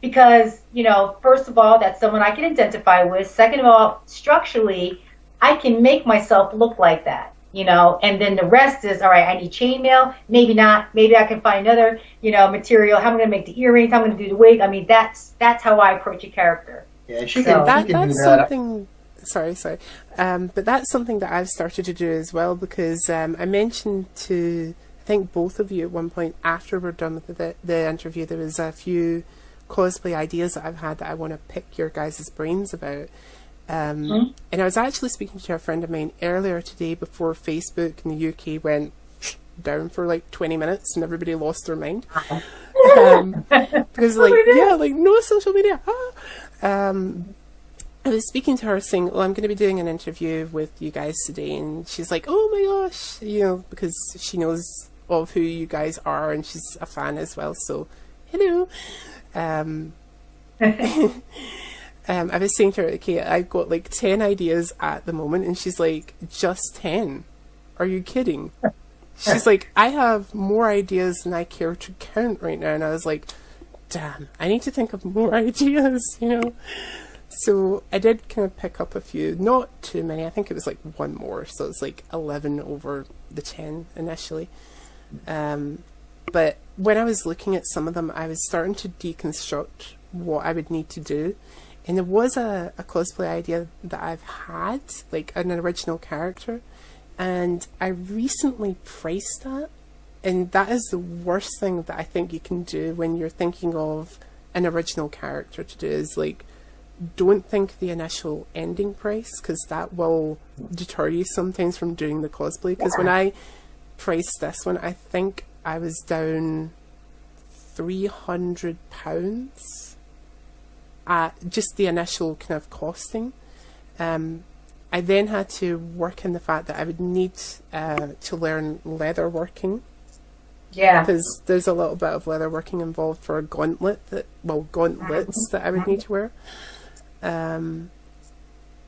because, you know, first of all, that's someone I can identify with. Second of all, structurally, I can make myself look like that, you know, and then the rest is, all right, I need chainmail, maybe not, maybe I can find another, you know, material, how am I going to make the earrings, how am I going to do the wig. I mean, that's how I approach a character. Yeah, she can, that's do that. Something, sorry. But that's something that I've started to do as well, because I mentioned to, I think, both of you at one point after we're done with the interview, there was a few cosplay ideas that I've had that I want to pick your guys' brains about. And I was actually speaking to a friend of mine earlier today before Facebook in the UK went down for like 20 minutes and everybody lost their mind. Because like no social media. I was speaking to her saying, well, I'm going to be doing an interview with you guys today, and she's like, oh my gosh, you know, because she knows of who you guys are and she's a fan as well, so hello. I was saying to her, okay, I've got like 10 ideas at the moment, and she's like, just 10? Are you kidding? She's like, I have more ideas than I care to count right now. And I was like, damn, I need to think of more ideas, you know? So I did kind of pick up a few, not too many. I think it was like one more. So it's like 11 over the 10 initially. But when I was looking at some of them, I was starting to deconstruct what I would need to do. And there was a cosplay idea that I've had, like an original character. And I recently priced that. And that is the worst thing that I think you can do when you're thinking of an original character to do, is like, don't think the initial ending price, because that will deter you sometimes from doing the cosplay. Because when I priced this one, I think I was down £300 at just the initial kind of costing. I then had to work in the fact that I would need to learn leather working. Yeah. Because there's a little bit of leather working involved for a gauntlets that I would need to wear.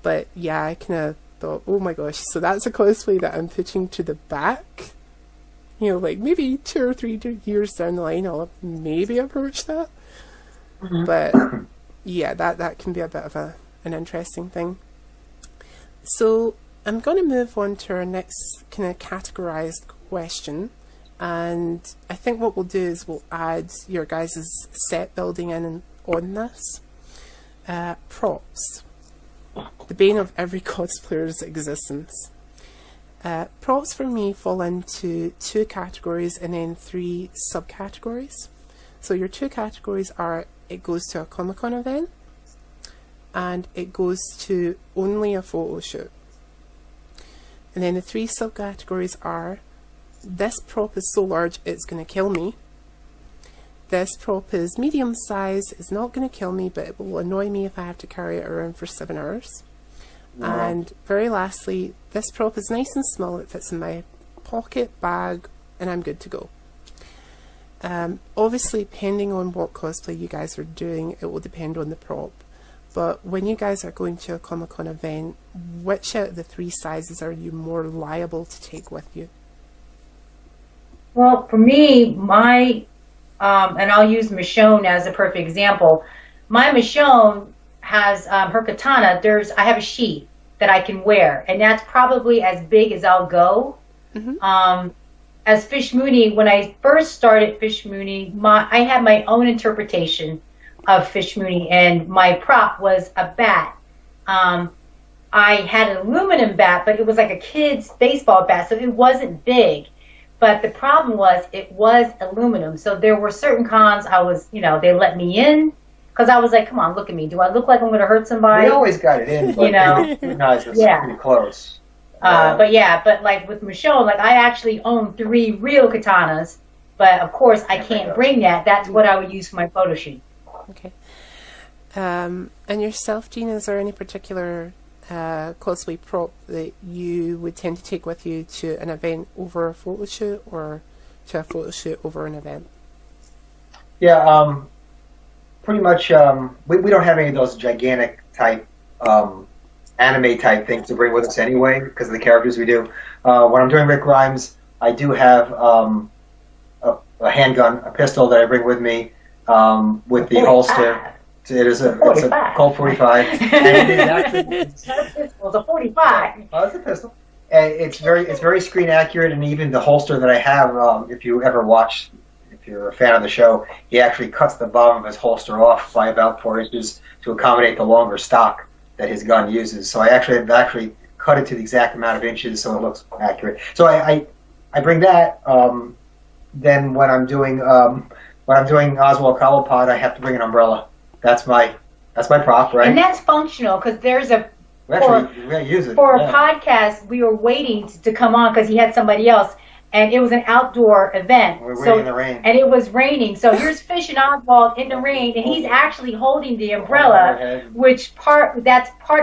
But yeah, I kind of thought, oh my gosh, so that's a cosplay that I'm pitching to the back. You know, like maybe 2 or 3 years down the line, I'll maybe approach that. Mm-hmm. But yeah, that can be a bit of an interesting thing. So I'm going to move on to our next kind of categorized question. And I think what we'll do is we'll add your guys' set building in on this. Props. The bane of every cosplayer's existence. Props for me fall into 2 categories and then 3 subcategories. So your 2 categories are, it goes to a Comic-Con event and it goes to only a photo shoot. And then the 3 subcategories are, this prop is so large it's going to kill me. This prop is medium size, it's not going to kill me, but it will annoy me if I have to carry it around for 7 hours. Wow. And very lastly, this prop is nice and small, it fits in my pocket, bag, and I'm good to go. Obviously, depending on what cosplay you guys are doing, it will depend on the prop. But when you guys are going to a Comic-Con event, which out of the 3 sizes are you more liable to take with you? Well, for me, my and I'll use Michonne as a perfect example. My Michonne has her katana. I have a sheath that I can wear, and that's probably as big as I'll go. As Fish Mooney, when I first started Fish Mooney, I had my own interpretation of Fish Mooney, and my prop was a bat. I had an aluminum bat, but it was like a kid's baseball bat, so it wasn't big. But the problem was it was aluminum. So there were certain cons I was, they let me in because I was like, come on, look at me. Do I look like I'm going to hurt somebody? We always got it in, but you guys were pretty close. But like with Michonne, like I actually own 3 real katanas, but of course I can't bring that. That's what I would use for my photo shoot. Okay. And yourself, Gina, is there any particular cosplay prop that you would tend to take with you to an event over a photo shoot, or to a photo shoot over an event? Yeah, pretty much. We don't have any of those gigantic type anime type things to bring with us anyway, because of the characters we do. When I'm doing Rick Grimes, I do have a handgun, a pistol that I bring with me with the holster. It's a Colt 45, and it is actually it's a 45. Oh, it's a pistol. And it's very screen accurate, and even the holster that I have, if you ever watch, if you're a fan of the show, he actually cuts the bottom of his holster off by about 4 inches to accommodate the longer stock that his gun uses. So I've actually cut it to the exact amount of inches so it looks accurate. So I bring that. Then when I'm doing Oswald Cobblepot, I have to bring an umbrella. That's my prop, right? And that's functional because there's a we're gonna use it for a podcast. We were waiting to come on because he had somebody else, and it was an outdoor event. We're waiting in the rain, and it was raining. So here's Fish and Oswald in the rain, and he's actually holding the umbrella, that's part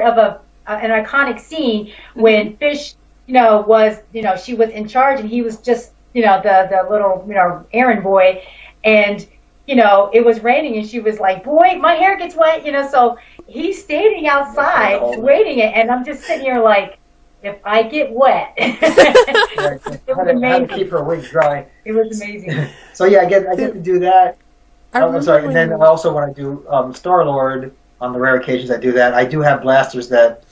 of an iconic scene when Fish, she was in charge, and he was just the little errand boy, and it was raining, and she was like, boy, my hair gets wet, so he's standing outside waiting it, and I'm just sitting here like, if I get wet. It was amazing. How to keep her wig dry. It was amazing. So yeah, I get to do that. I'm sorry, and then also when I do Star-Lord, on the rare occasions I do that, I do have blasters that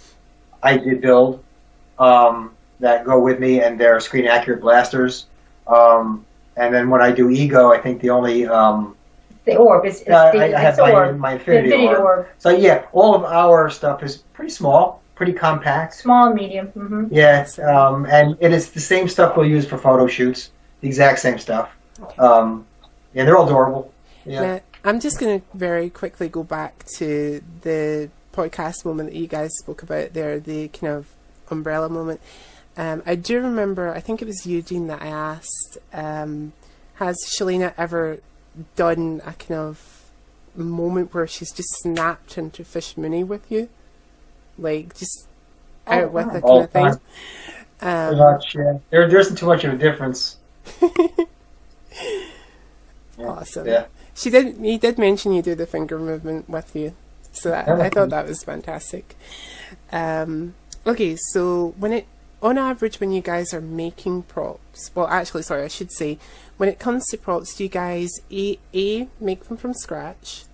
I did build that go with me, and they're screen accurate blasters. And then when I do Ego, I think the only the orb is I have my Infinity Orb. So yeah, all of our stuff is pretty small, pretty compact. Small and medium. Mm-hmm. Yes, and it is the same stuff we'll use for photo shoots. The exact same stuff. Okay. Yeah, they're all adorable. Yeah. Now, I'm just going to very quickly go back to the podcast moment that you guys spoke about there, the kind of umbrella moment. I do remember, I think it was Eugene that I asked, has Shellane ever done a kind of moment where she's just snapped into Fish Mooney with you? Like, just out with the kind of thing? Much, yeah. There isn't too much of a difference. Awesome. Yeah. He did mention you do the finger movement with you. So I thought that was fantastic. Okay, so on average, when you guys are making props, well, actually, sorry, I should say, when it comes to props, do you guys A, make them from scratch,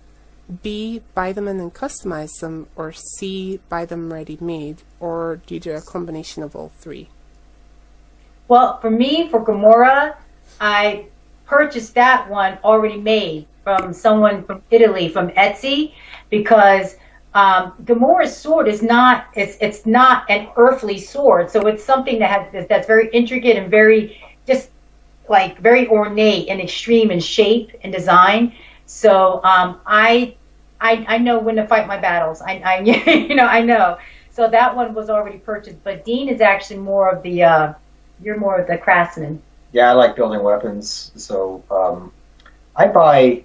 B, buy them and then customize them, or C, buy them ready-made, or do you do a combination of all 3? Well, for me, for Gamora, I purchased that one already made from someone from Italy, from Etsy, because Gamora's sword is not it's not an earthly sword, so it's something that's very intricate and very very ornate and extreme in shape and design. So I know when to fight my battles. I know. So that one was already purchased, but Dean is actually more of the you're more of the craftsman. Yeah, I like building weapons, so I buy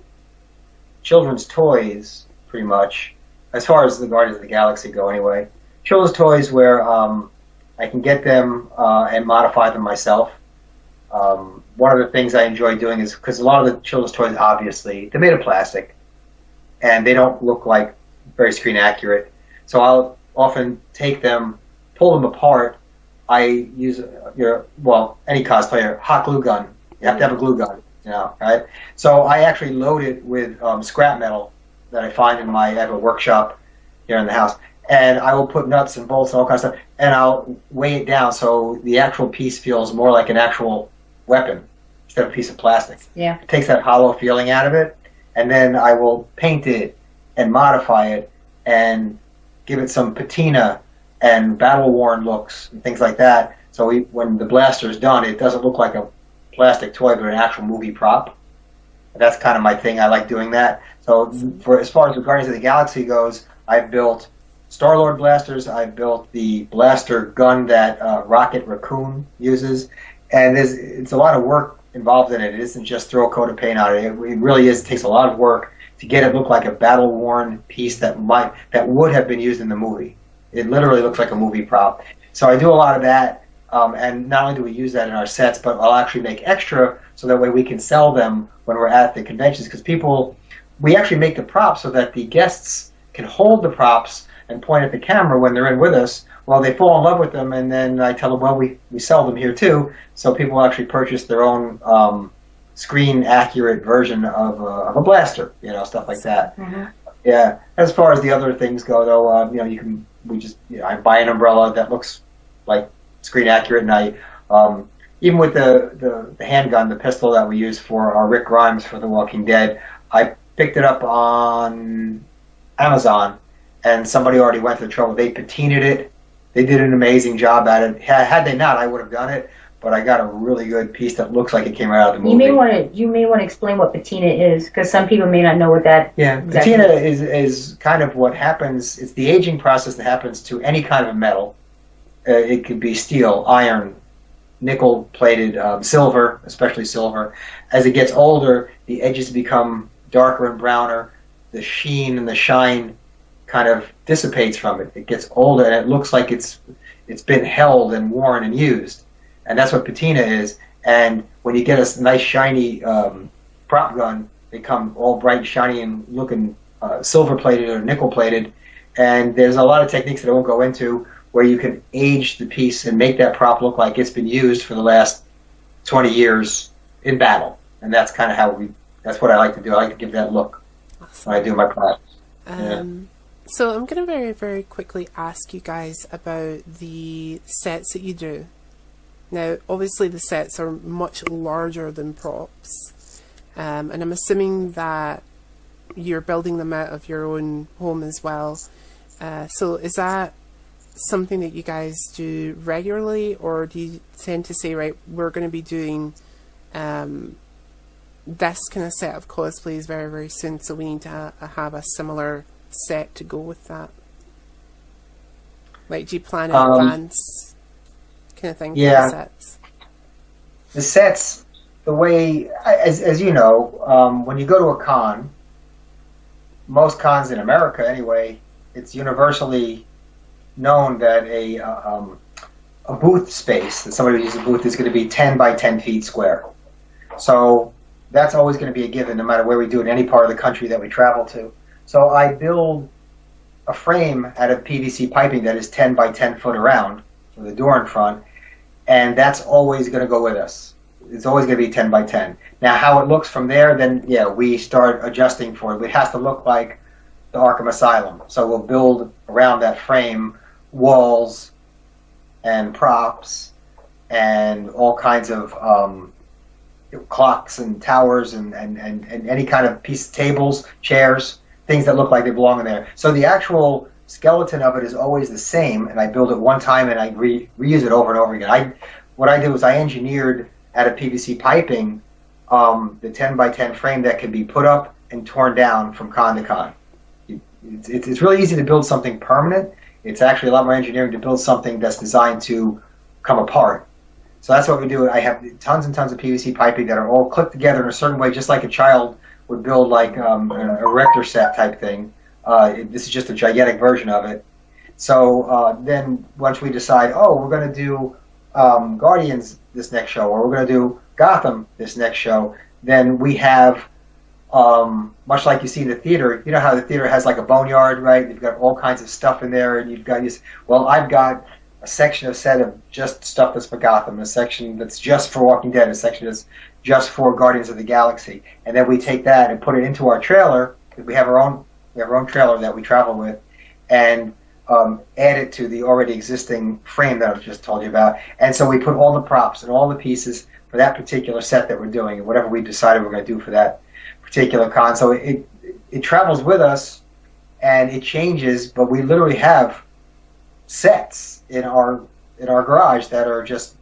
children's toys pretty much. As far as the Guardians of the Galaxy go, anyway, children's toys where I can get them and modify them myself. One of the things I enjoy doing is, because a lot of the children's toys, obviously, they're made of plastic, and they don't look like very screen accurate. So I'll often take them, pull them apart. I use any cosplayer, hot glue gun. You have to have a glue gun. right? So I actually load it with scrap metal that I find in I have a workshop here in the house, and I will put nuts and bolts and all kinds of stuff, and I'll weigh it down so the actual piece feels more like an actual weapon instead of a piece of plastic. Yeah. It takes that hollow feeling out of it, and then I will paint it and modify it and give it some patina and battle-worn looks and things like that. So when the blaster is done, it doesn't look like a plastic toy, but an actual movie prop. That's kind of my thing. I like doing that. So as far as the Guardians of the Galaxy goes, I've built Star-Lord blasters. I've built the blaster gun that Rocket Raccoon uses. And it's a lot of work involved in it. It isn't just throw a coat of paint on it. It really is. It takes a lot of work to get it look like a battle-worn piece that would have been used in the movie. It literally looks like a movie prop. So I do a lot of that. And not only do we use that in our sets, but I'll actually make extra so that way we can sell them when we're at the conventions. Because we actually make the props so that the guests can hold the props and point at the camera when they're in with us. Well, they fall in love with them, and then I tell them, well, we sell them here too. So people actually purchase their own screen-accurate version of a blaster, stuff like that. Mm-hmm. Yeah. As far as the other things go, though, I buy an umbrella that looks like screen accurate, and I even with the handgun, the pistol that we use for our Rick Grimes for The Walking Dead, I picked it up on Amazon, and somebody already went to the trouble. They patinaed it. They did an amazing job at it. Had they not, I would have done it. But I got a really good piece that looks like it came right out of the movie. You may want to explain what patina is, because some people may not know what that. Yeah, exactly. Patina is kind of what happens. It's the aging process that happens to any kind of metal. It could be steel, iron, nickel-plated, silver, especially silver. As it gets older, the edges become darker and browner. The sheen and the shine kind of dissipates from it. It gets older, and it looks like it's been held and worn and used. And that's what patina is. And when you get a nice shiny prop gun, they come all bright, shiny, and looking silver-plated or nickel-plated. And there's a lot of techniques that I won't go into where you can age the piece and make that prop look like it's been used for the last 20 years in battle. And that's kind of that's what I like to do. I like to give that look when I do my props. So I'm going to very, very quickly ask you guys about the sets that you do. Now, obviously the sets are much larger than props. And I'm assuming that you're building them out of your own home as well. So is that something that you guys do regularly, or do you tend to say, right, we're going to be doing this kind of set of cosplays very, very soon, so we need to have a similar set to go with that? Like, do you plan in advance kind of thing for the sets? The sets, the way, as you know, when you go to a con, most cons in America anyway, it's universally known that a booth space, that somebody who uses a booth, is going to be 10 by 10 feet square. So that's always going to be a given no matter where we do it in any part of the country that we travel to. So I build a frame out of PVC piping that is 10 by 10 foot around with a door in front, and that's always going to go with us. It's always going to be 10 by 10. Now, how it looks from there, then, we start adjusting for it. It has to look like the Arkham Asylum. So we'll build around that frame walls and props and all kinds of clocks and towers and any kind of tables, chairs, things that look like they belong in there. So the actual skeleton of it is always the same, and I build it one time and I reuse it over and over again. What I did was I engineered out of PVC piping the 10 by 10 frame that can be put up and torn down from con to con. It's really easy to build something permanent. It's actually a lot more engineering to build something that's designed to come apart. So that's what we do. I have tons and tons of PVC piping that are all clipped together in a certain way, just like a child would build like an erector set type thing. This is just a gigantic version of it. So then once we decide, we're going to do Guardians this next show, or we're going to do Gotham this next show, then we have, much like you see in the theater, you know how the theater has like a boneyard, right? You've got all kinds of stuff in there, and you've got I've got a set of just stuff that's for Gotham, a section that's just for Walking Dead, a section that's just for Guardians of the Galaxy, and then we take that and put it into our trailer. We have our own trailer that we travel with, and add it to the already existing frame that I just told you about. And so we put all the props and all the pieces for that particular set that we're doing, and whatever we decided we're going to do for that particular con. So it travels with us, and it changes, but we literally have sets in our garage that are just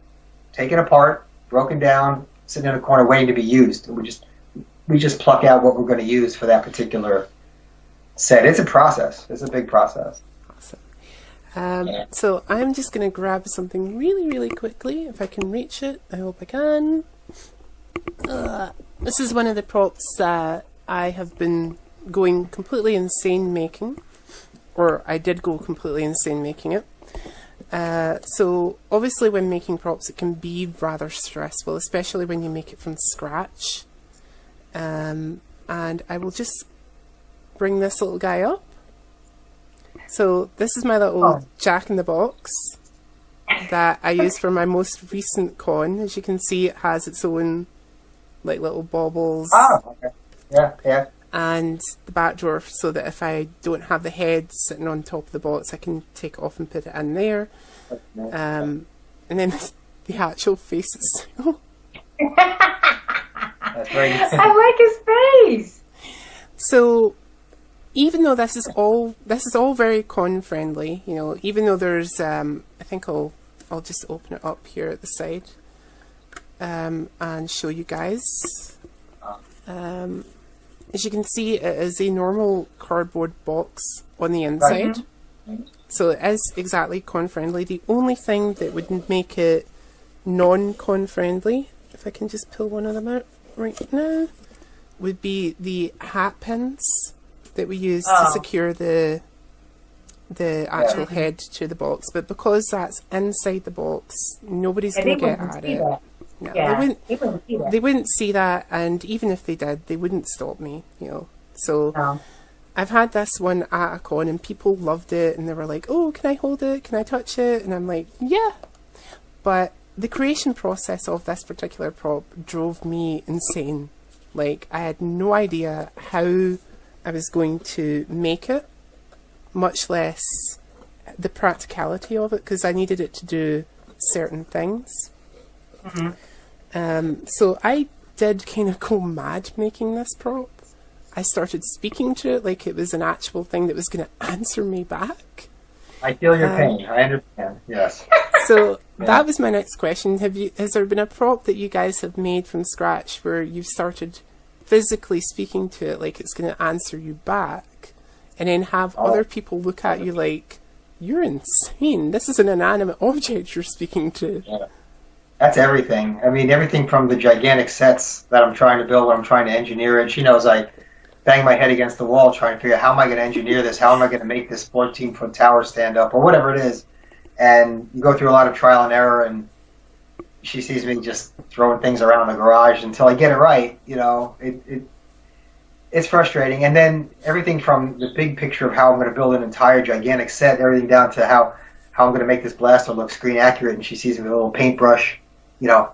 taken apart, broken down, sitting in a corner waiting to be used. And we just pluck out what we're going to use for that particular set. It's a process. It's a big process. Awesome. So I'm just going to grab something really, really quickly, if I can reach it. I hope I can. This is one of the props that I have been going completely insane making, or I did go completely insane making it. So obviously when making props it can be rather stressful, especially when you make it from scratch. And I will just bring this little guy up. So this is my little Jack-in-the-Box that I used for my most recent con. As you can see, it has its own like little baubles. Oh, okay. Yeah. And the back drawer, so that if I don't have the head sitting on top of the box, I can take it off and put it in there. And then the actual face itself. That's very nice. I like his face. So even though this is all very con friendly, you know, even though there's I think I'll just open it up here at the side and show you guys. As you can see, it is a normal cardboard box on the inside. So it is exactly con friendly. The only thing that would make it non-con friendly, if I can just pull one of them out right now, would be the hat pins that we use to secure the actual head to the box. But because that's inside the box, nobody's going to get at it. No, they wouldn't see that, and even if they did, they wouldn't stop me, you know. So I've had this one at a con and people loved it, and they were like, oh, can I hold it? Can I touch it? And I'm like, yeah. But the creation process of this particular prop drove me insane. Like, I had no idea how I was going to make it, much less the practicality of it, because I needed it to do certain things. So I did kind of go mad making this prop. I started speaking to it like it was an actual thing that was going to answer me back. I feel your pain. I understand. Yes. So that was my next question. Has there been a prop that you guys have made from scratch where you've started physically speaking to it like it's going to answer you back, and then have other people look at you like, you're insane. This is an inanimate object you're speaking to. Yeah. That's everything. I mean, everything from the gigantic sets that I'm trying to build, when I'm trying to engineer it. She knows I bang my head against the wall trying to figure out how am I going to engineer this, how am I going to make this 14-foot tower stand up, or whatever it is. And you go through a lot of trial and error, and she sees me just throwing things around the garage until I get it right. You know, it's frustrating. And then everything from the big picture of how I'm going to build an entire gigantic set, everything down to how I'm going to make this blaster look screen accurate, and she sees me with a little paintbrush, you know,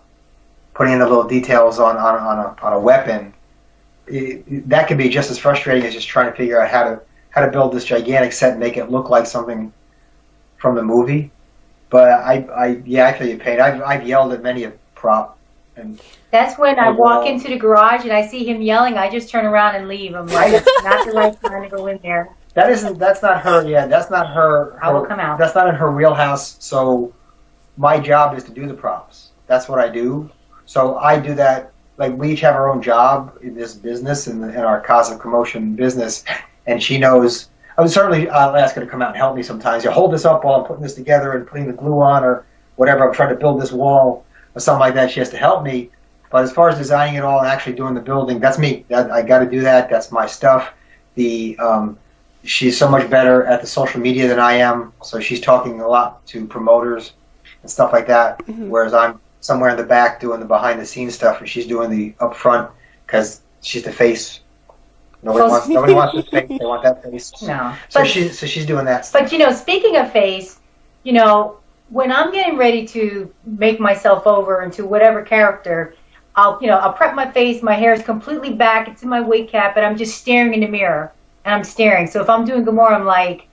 putting in the little details on a weapon. That can be just as frustrating as just trying to figure out how to build this gigantic set and make it look like something from the movie. But I feel your pain. I've yelled at many a prop. And that's when I walk into the garage and I see him yelling. I just turn around and leave. I'm like, it's not the right time to go in there. That's not her. Yeah, that's not her. I will come out. That's not in her wheelhouse. So my job is to do the props. That's what I do. So I do that. Like, we each have our own job in this business, in our Cosmic Commotion business, and she knows. I would certainly ask her to come out and help me sometimes. You hold this up while I'm putting this together and putting the glue on, or whatever. I'm trying to build this wall or something like that. She has to help me. But as far as designing it all and actually doing the building, that's me. I got to do that. That's my stuff. She's so much better at the social media than I am, so she's talking a lot to promoters and stuff like that, whereas I'm somewhere in the back doing the behind-the-scenes stuff, and she's doing the up-front because she's the face. Nobody wants the face. They want that face. No. So she's doing that stuff. But, you know, speaking of face, you know, when I'm getting ready to make myself over into whatever character, I'll prep my face, my hair is completely back, it's in my wig cap, and I'm just staring in the mirror, and I'm staring. So if I'm doing Gamora, I'm like,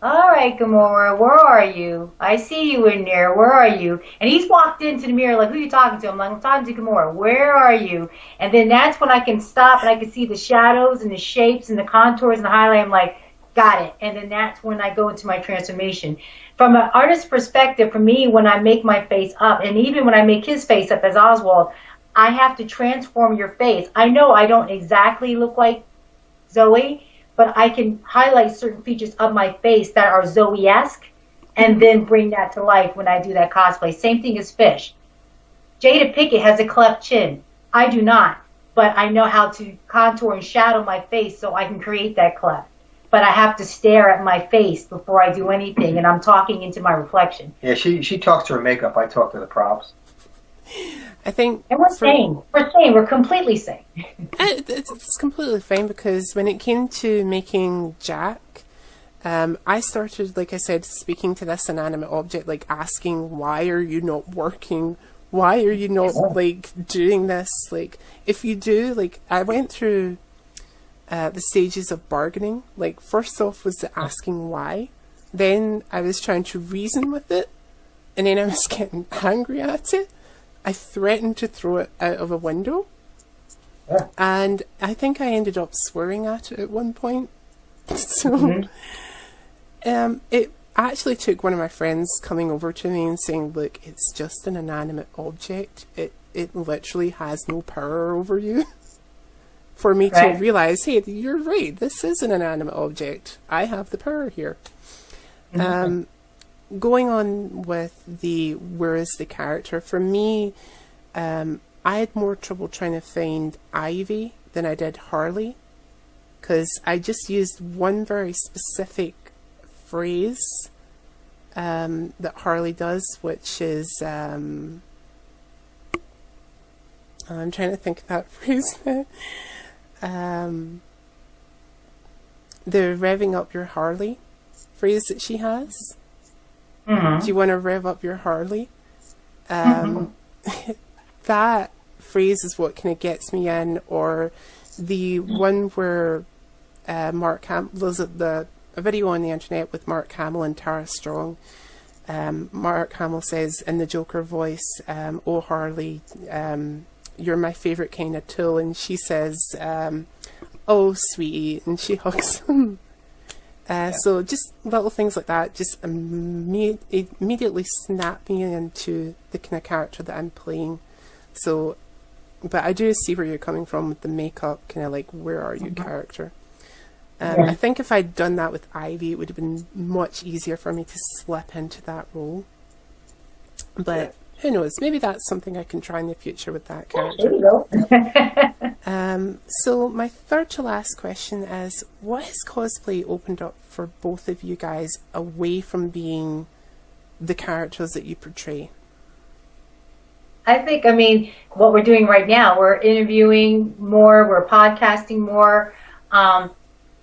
all right, Gamora, where are you? I see you in there. Where are you? And he's walked into the mirror like, who are you talking to? I'm like, I'm talking to Gamora. Where are you? And then that's when I can stop and I can see the shadows and the shapes and the contours and the highlight. I'm like, got it. And then that's when I go into my transformation. From an artist's perspective, for me, when I make my face up, and even when I make his face up as Oswald, I have to transform your face. I know I don't exactly look like Zoe, but I can highlight certain features of my face that are Zoe-esque and then bring that to life when I do that cosplay. Same thing as Fish. Jada Pinkett has a cleft chin. I do not, but I know how to contour and shadow my face so I can create that cleft. But I have to stare at my face before I do anything, and I'm talking into my reflection. Yeah, she talks to her makeup. I talk to the props. I think, and we're sane. We're completely sane. It's completely fine, because when it came to making Jack, I started, like I said, speaking to this inanimate object, like asking, why are you not working? Why are you not like doing this? Like, if you do, like, I went through the stages of bargaining. Like, first off was the asking why, then I was trying to reason with it, and then I was getting angry at it. I threatened to throw it out of a window, and I think I ended up swearing at it at one point. So, it actually took one of my friends coming over to me and saying, "Look, it's just an inanimate object. It literally has no power over you." For me to realize, hey, you're right. This is an inanimate object. I have the power here. Going on with the where is the character, for me, I had more trouble trying to find Ivy than I did Harley, because I just used one very specific phrase that Harley does, which is I'm trying to think of that phrase now. The revving up your Harley phrase that she has. Do you want to rev up your Harley? That phrase is what kind of gets me in. Or the one where Mark Hamill, there's a video on the internet with Mark Hamill and Tara Strong. Mark Hamill says in the Joker voice, "Oh Harley, you're my favourite kind of tool," and she says, "Oh sweetie," and she hugs him. So just little things like that just immediately snap me into the kind of character that I'm playing. So, but I do see where you're coming from with the makeup, kind of like, where are you character? I think if I'd done that with Ivy, it would have been much easier for me to slip into that role. But who knows? Maybe that's something I can try in the future with that character. There you go. So my third to last question is, what has cosplay opened up for both of you guys away from being the characters that you portray? I think, what we're doing right now, we're interviewing more, we're podcasting more,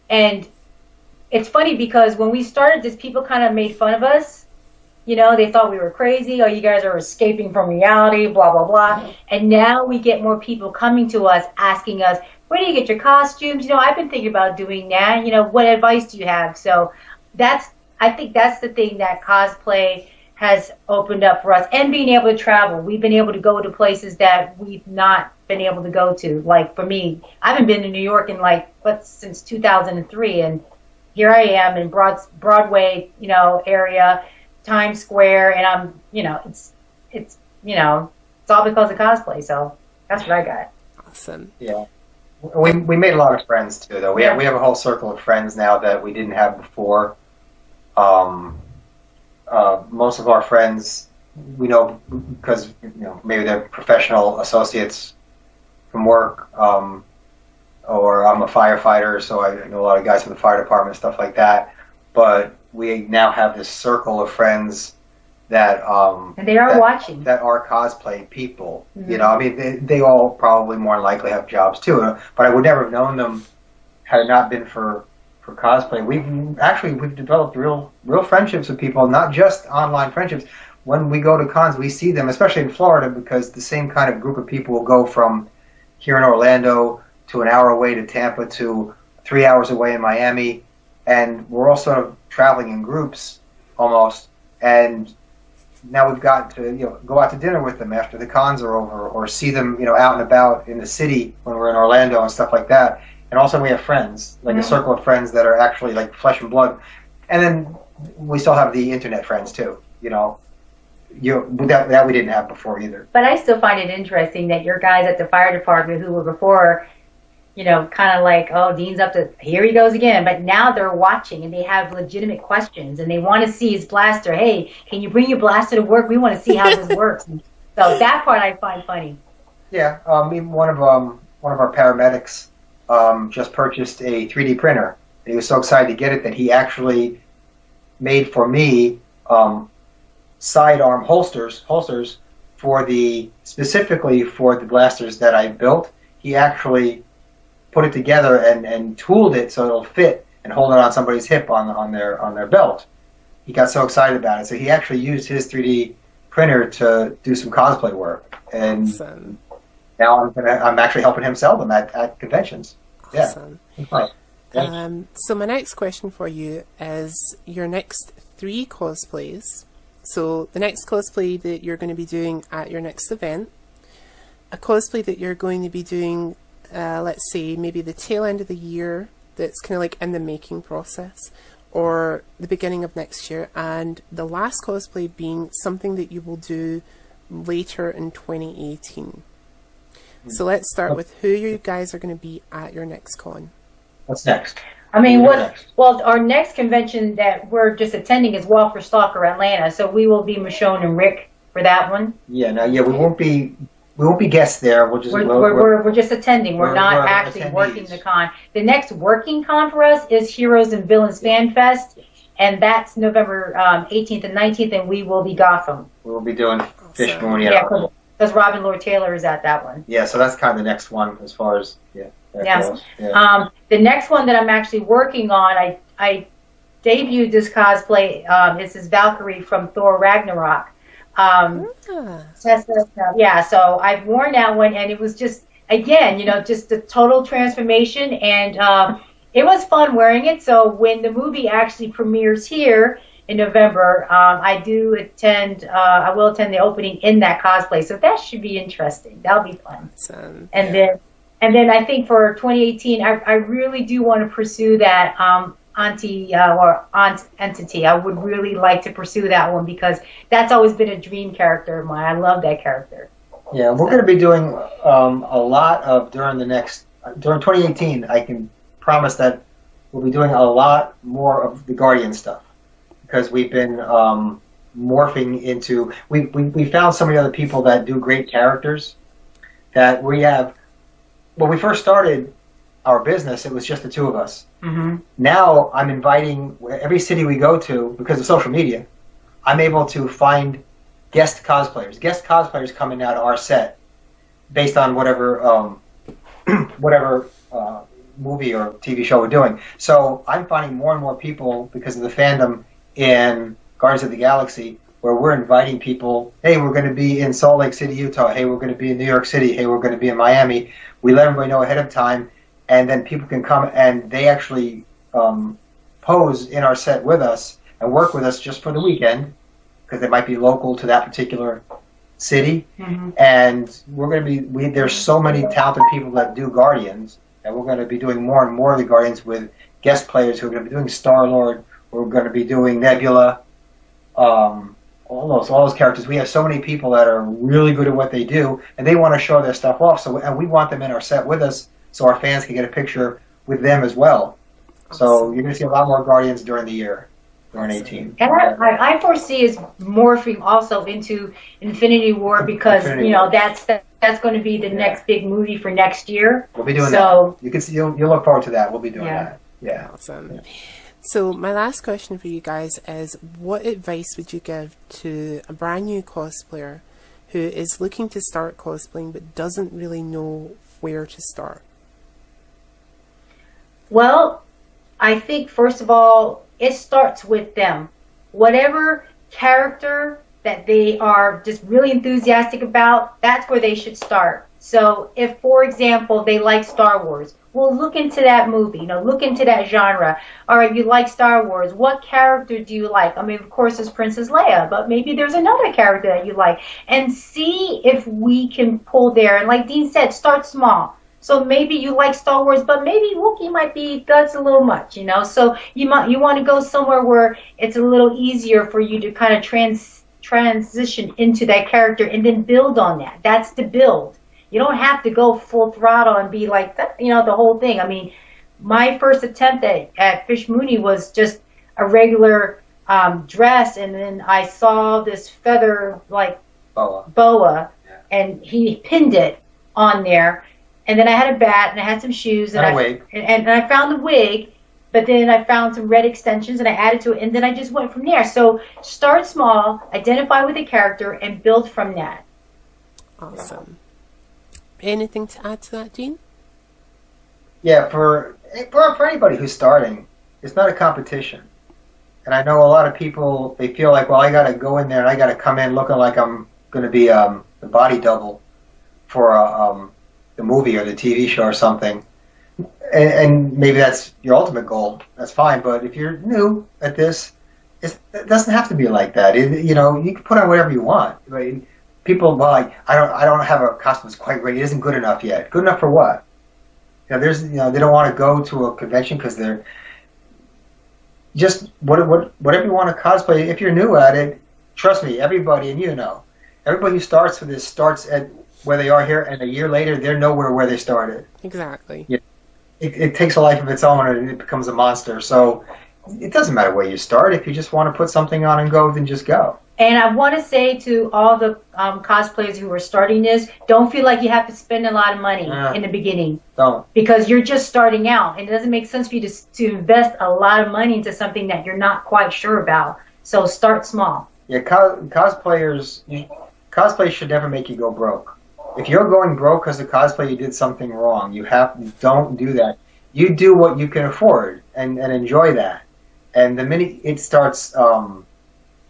and it's funny because when we started this, people kind of made fun of us. You know, they thought we were crazy. Oh, you guys are escaping from reality, blah, blah, blah. And now we get more people coming to us asking us, where do you get your costumes? You know, I've been thinking about doing that. You know, what advice do you have? So I think that's the thing that cosplay has opened up for us. And being able to travel. We've been able to go to places that we've not been able to go to. Like, for me, I haven't been to New York in, since 2003. And here I am in Broadway, area, Times Square, and I'm, it's all because of cosplay. So that's what I got. Awesome. Yeah, we made a lot of friends too, though. We have a whole circle of friends now that we didn't have before. Most of our friends we know because maybe they're professional associates from work, or I'm a firefighter, so I know a lot of guys from the fire department, stuff like that. But we now have this circle of friends that and they are watching, that are cosplay people. They all probably more than likely have jobs too, but I would never have known them had it not been for cosplay. We've developed real friendships with people, not just online friendships, when we go to cons, we see them, especially in Florida, because the same kind of group of people will go from here in Orlando to an hour away to Tampa to 3 hours away in Miami, and we're all sort of traveling in groups almost. And now we've got to go out to dinner with them after the cons are over, or see them out and about in the city when we're in Orlando and stuff like that. And also we have friends, like a circle of friends that are actually like flesh and blood. And then we still have the internet friends too. That we didn't have before either. But I still find it interesting that your guys at the fire department who were before, kind of like, oh, Dean's up to, here he goes again. But now they're watching and they have legitimate questions and they want to see his blaster. Hey, can you bring your blaster to work? We want to see how this works. So that part I find funny. Yeah, one of our paramedics just purchased a 3D printer. And he was so excited to get it that he actually made for me sidearm holsters specifically for the blasters that I built. He actually put it together and tooled it so it'll fit and hold it on somebody's hip on their belt. He got so excited about it, so he actually used his 3D printer to do some cosplay work. And Awesome. Now I'm actually helping him sell them at conventions. Awesome. Yeah. So my next question for you is your next 3 cosplays. So the next cosplay that you're going to be doing at your next event, a cosplay that you're going to be doing, let's say maybe the tail end of the year, that's kind of like in the making process, or the beginning of next year, and the last cosplay being something that you will do later in 2018. So let's start with who you guys are going to be at your next con. What's next? I mean, well, our next convention that we're just attending is Walker Stalker Atlanta, so we will be Michonne and Rick for that one. Yeah, we won't be guests there. We're just attending. We're not actually attendees. working the con. The next working con for us is Heroes and Villains Fan Fest, and that's November 18th and 19th, and we will be Gotham. We will be doing Fish Moon. Yeah, because Robin Lord Taylor is at that one. Yeah, so that's kind of the next one as far as Yes. Yeah. The next one that I'm actually working on, I debuted this cosplay. This is Valkyrie from Thor Ragnarok. So I've worn that one, and it was just, again, just a total transformation, and it was fun wearing it. So when the movie actually premieres here in November, I will attend the opening in that cosplay. So that should be interesting. That'll be fun. Awesome. And then I think for 2018, I really do want to pursue that aunt entity. I would really like to pursue that one because that's always been a dream character of mine. I love that character. Yeah, we're going to be doing a lot of during 2018. I can promise that we'll be doing a lot more of the Guardian stuff because we've been morphing into. We found so many other people that do great characters that we have. When we first started our business, it was just the 2 of us. Mm-hmm. Now I'm inviting every city we go to, because of social media, I'm able to find guest cosplayers. Guest cosplayers coming out of our set based on whatever movie or TV show we're doing. So I'm finding more and more people because of the fandom in Guardians of the Galaxy where we're inviting people, hey, we're going to be in Salt Lake City, Utah. Hey, we're going to be in New York City. Hey, we're going to be in Miami. We let everybody know ahead of time, and then people can come and they actually pose in our set with us and work with us just for the weekend because they might be local to that particular city. Mm-hmm. And we're going to be, there's so many talented people that do Guardians, and we're going to be doing more and more of the Guardians with guest players who are going to be doing Star-Lord. We're going to be doing Nebula. All those characters. We have so many people that are really good at what they do, and they want to show their stuff off. And we want them in our set with us, so our fans can get a picture with them as well. Awesome. So you're going to see a lot more Guardians during the year, during 18. And I foresee is morphing also into Infinity War because that's going to be the next big movie for next year. We'll be doing that. You can see. You'll look forward to that. We'll be doing that. Yeah. Awesome. Yeah. So my last question for you guys is, what advice would you give to a brand new cosplayer who is looking to start cosplaying but doesn't really know where to start? Well, I think first of all, it starts with them. Whatever character that they are just really enthusiastic about, that's where they should start. So if, for example, they like Star Wars, well, look into that movie, look into that genre. All right, you like Star Wars. What character do you like? I mean, of course, it's Princess Leia, but maybe there's another character that you like. And see if we can pull there. And like Dean said, start small. So maybe you like Star Wars, but maybe Wookiee might be, that's a little much, So you want to go somewhere where it's a little easier for you to kind of transition into that character and then build on that. That's the build. You don't have to go full throttle and be like that, the whole thing. I mean, my first attempt at Fish Mooney was just a regular dress, and then I saw this feather like boa, and he pinned it on there. And then I had a bat, and I had some shoes, and a wig. And I found the wig, but then I found some red extensions, and I added to it, and then I just went from there. So start small, identify with the character, and build from that. Awesome. Anything to add to that, Dean? Yeah, for anybody who's starting, it's not a competition. And I know a lot of people, they feel like, well, I got to go in there and I got to come in looking like I'm going to be the body double for the movie or the TV show or something. And maybe that's your ultimate goal. That's fine. But if you're new at this, it doesn't have to be like that. You can put on whatever you want. Right? People, well, I don't have a costume that's quite ready. It isn't good enough yet. Good enough for what? They don't want to go to a convention because they're just whatever you want to cosplay. If you're new at it, trust me, everybody, and everybody who starts with this starts at where they are here, and a year later they're nowhere where they started. Exactly. Yeah. It takes a life of its own, and it becomes a monster. So it doesn't matter where you start. If you just want to put something on and go, then just go. And I want to say to all the cosplayers who are starting this, don't feel like you have to spend a lot of money in the beginning. Don't. Because you're just starting out, and it doesn't make sense for you to invest a lot of money into something that you're not quite sure about. So start small. Yeah, cosplay should never make you go broke. If you're going broke because of cosplay, you did something wrong. Don't do that. You do what you can afford and enjoy that. And the minute it starts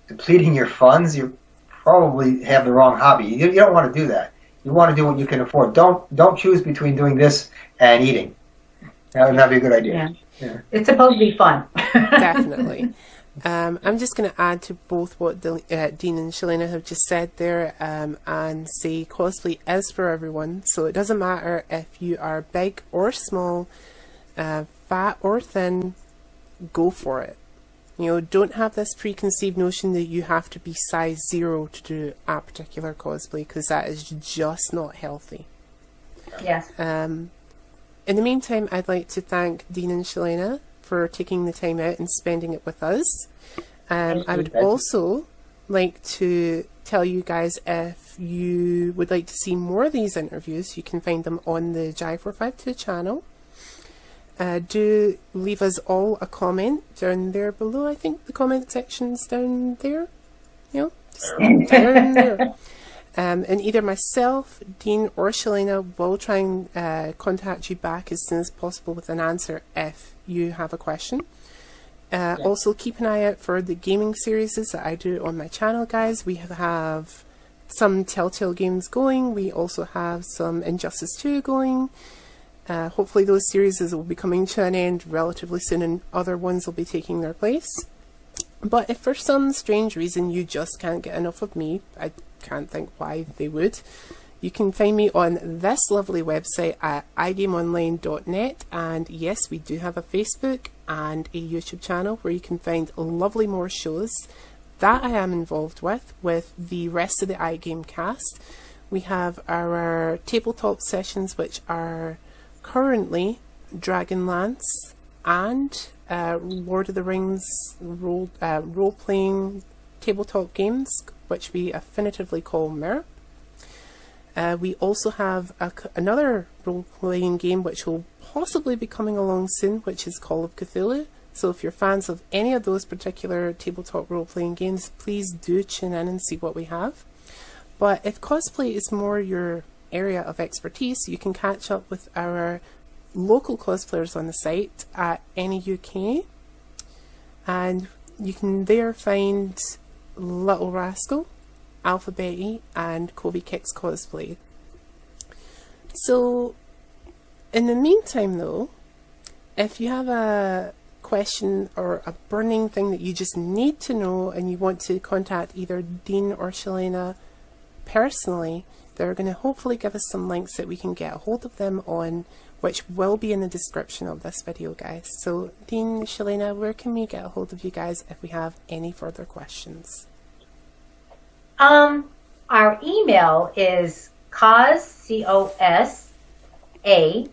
depleting your funds, you probably have the wrong hobby. You don't want to do that. You want to do what you can afford. Don't choose between doing this and eating. That'd be a good idea. Yeah. It's supposed to be fun. Definitely. I'm just going to add to both what Dean and Shellane have just said there, and say cosplay is for everyone. So it doesn't matter if you are big or small, fat or thin, go for it. Don't have this preconceived notion that you have to be size 0 to do a particular cosplay, because that is just not healthy. Yes. In the meantime, I'd like to thank Dean and Shellane for taking the time out and spending it with us. I would also like to tell you guys, if you would like to see more of these interviews, you can find them on the Jai452 channel. Do leave us all a comment down there below. I think the comment section's down there. Just down there. And either myself, Dean, or Shellane will try and contact you back as soon as possible with an answer if you have a question. Also, keep an eye out for the gaming series that I do on my channel, guys. We have some Telltale games going. We also have some Injustice 2 going. Hopefully those series will be coming to an end relatively soon, and other ones will be taking their place. But if for some strange reason you just can't get enough of me, I can't think why they would, you can find me on this lovely website at igameonline.net, and yes, we do have a Facebook and a YouTube channel where you can find lovely more shows that I am involved with the rest of the iGame cast. We have our tabletop sessions, which are currently Dragonlance and Lord of the Rings role-playing tabletop games, which we affinitively call MERP. We also have another role-playing game which will possibly be coming along soon, which is Call of Cthulhu. So if you're fans of any of those particular tabletop role-playing games, please do tune in and see what we have. But if cosplay is more your area of expertise, you can catch up with our local cosplayers on the site at NEUK, and you can there find Little Rascal, Alpha Betty, and Kobe Kicks Cosplay. So, in the meantime though, if you have a question or a burning thing that you just need to know and you want to contact either Dean or Shellane personally, they're going to hopefully give us some links that we can get a hold of them on, which will be in the description of this video, guys. So Dean, Shellane, where can we get a hold of you guys if we have any further questions? Our email is COSCOMMOTION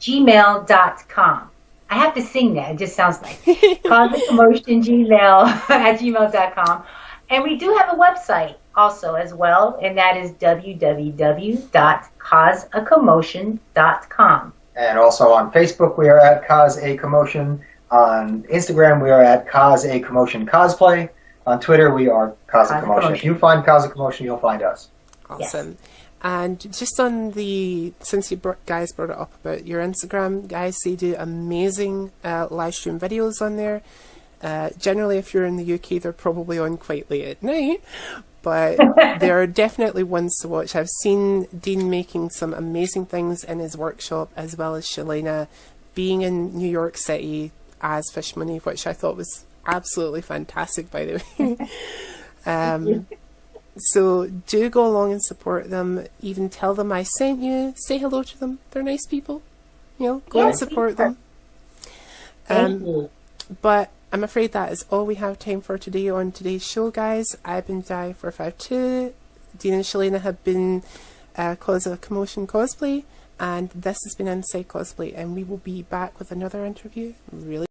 @gmail.com. I have to sing that. It just sounds nice. CosmicCommotionGmail@gmail.com. And we do have a website also as well, and that is www.causacommotion.com. And also on Facebook, we are at Cause a Commotion. On Instagram, we are at Cause a Commotion Cosplay. On Twitter, we are Cause a Commotion. If you find Cause a Commotion, you'll find us. Awesome. Yes. And just on the, since you guys brought it up about your Instagram, guys, they do amazing live stream videos on there. Generally, if you're in the UK, they're probably on quite late at night, but there are definitely ones to watch. I've seen Dean making some amazing things in his workshop, as well as Shellane being in New York City as Fish Money, which I thought was absolutely fantastic, by the way. So do go along and support them. Even tell them I sent you. Say hello to them. They're nice people. You know, go and support them. Thank you. But I'm afraid that is all we have time for today on today's show, guys. I've been Jai452. Dean and Shellane have been Commotion Cosplay, and this has been Inside Cosplay, and we will be back with another interview really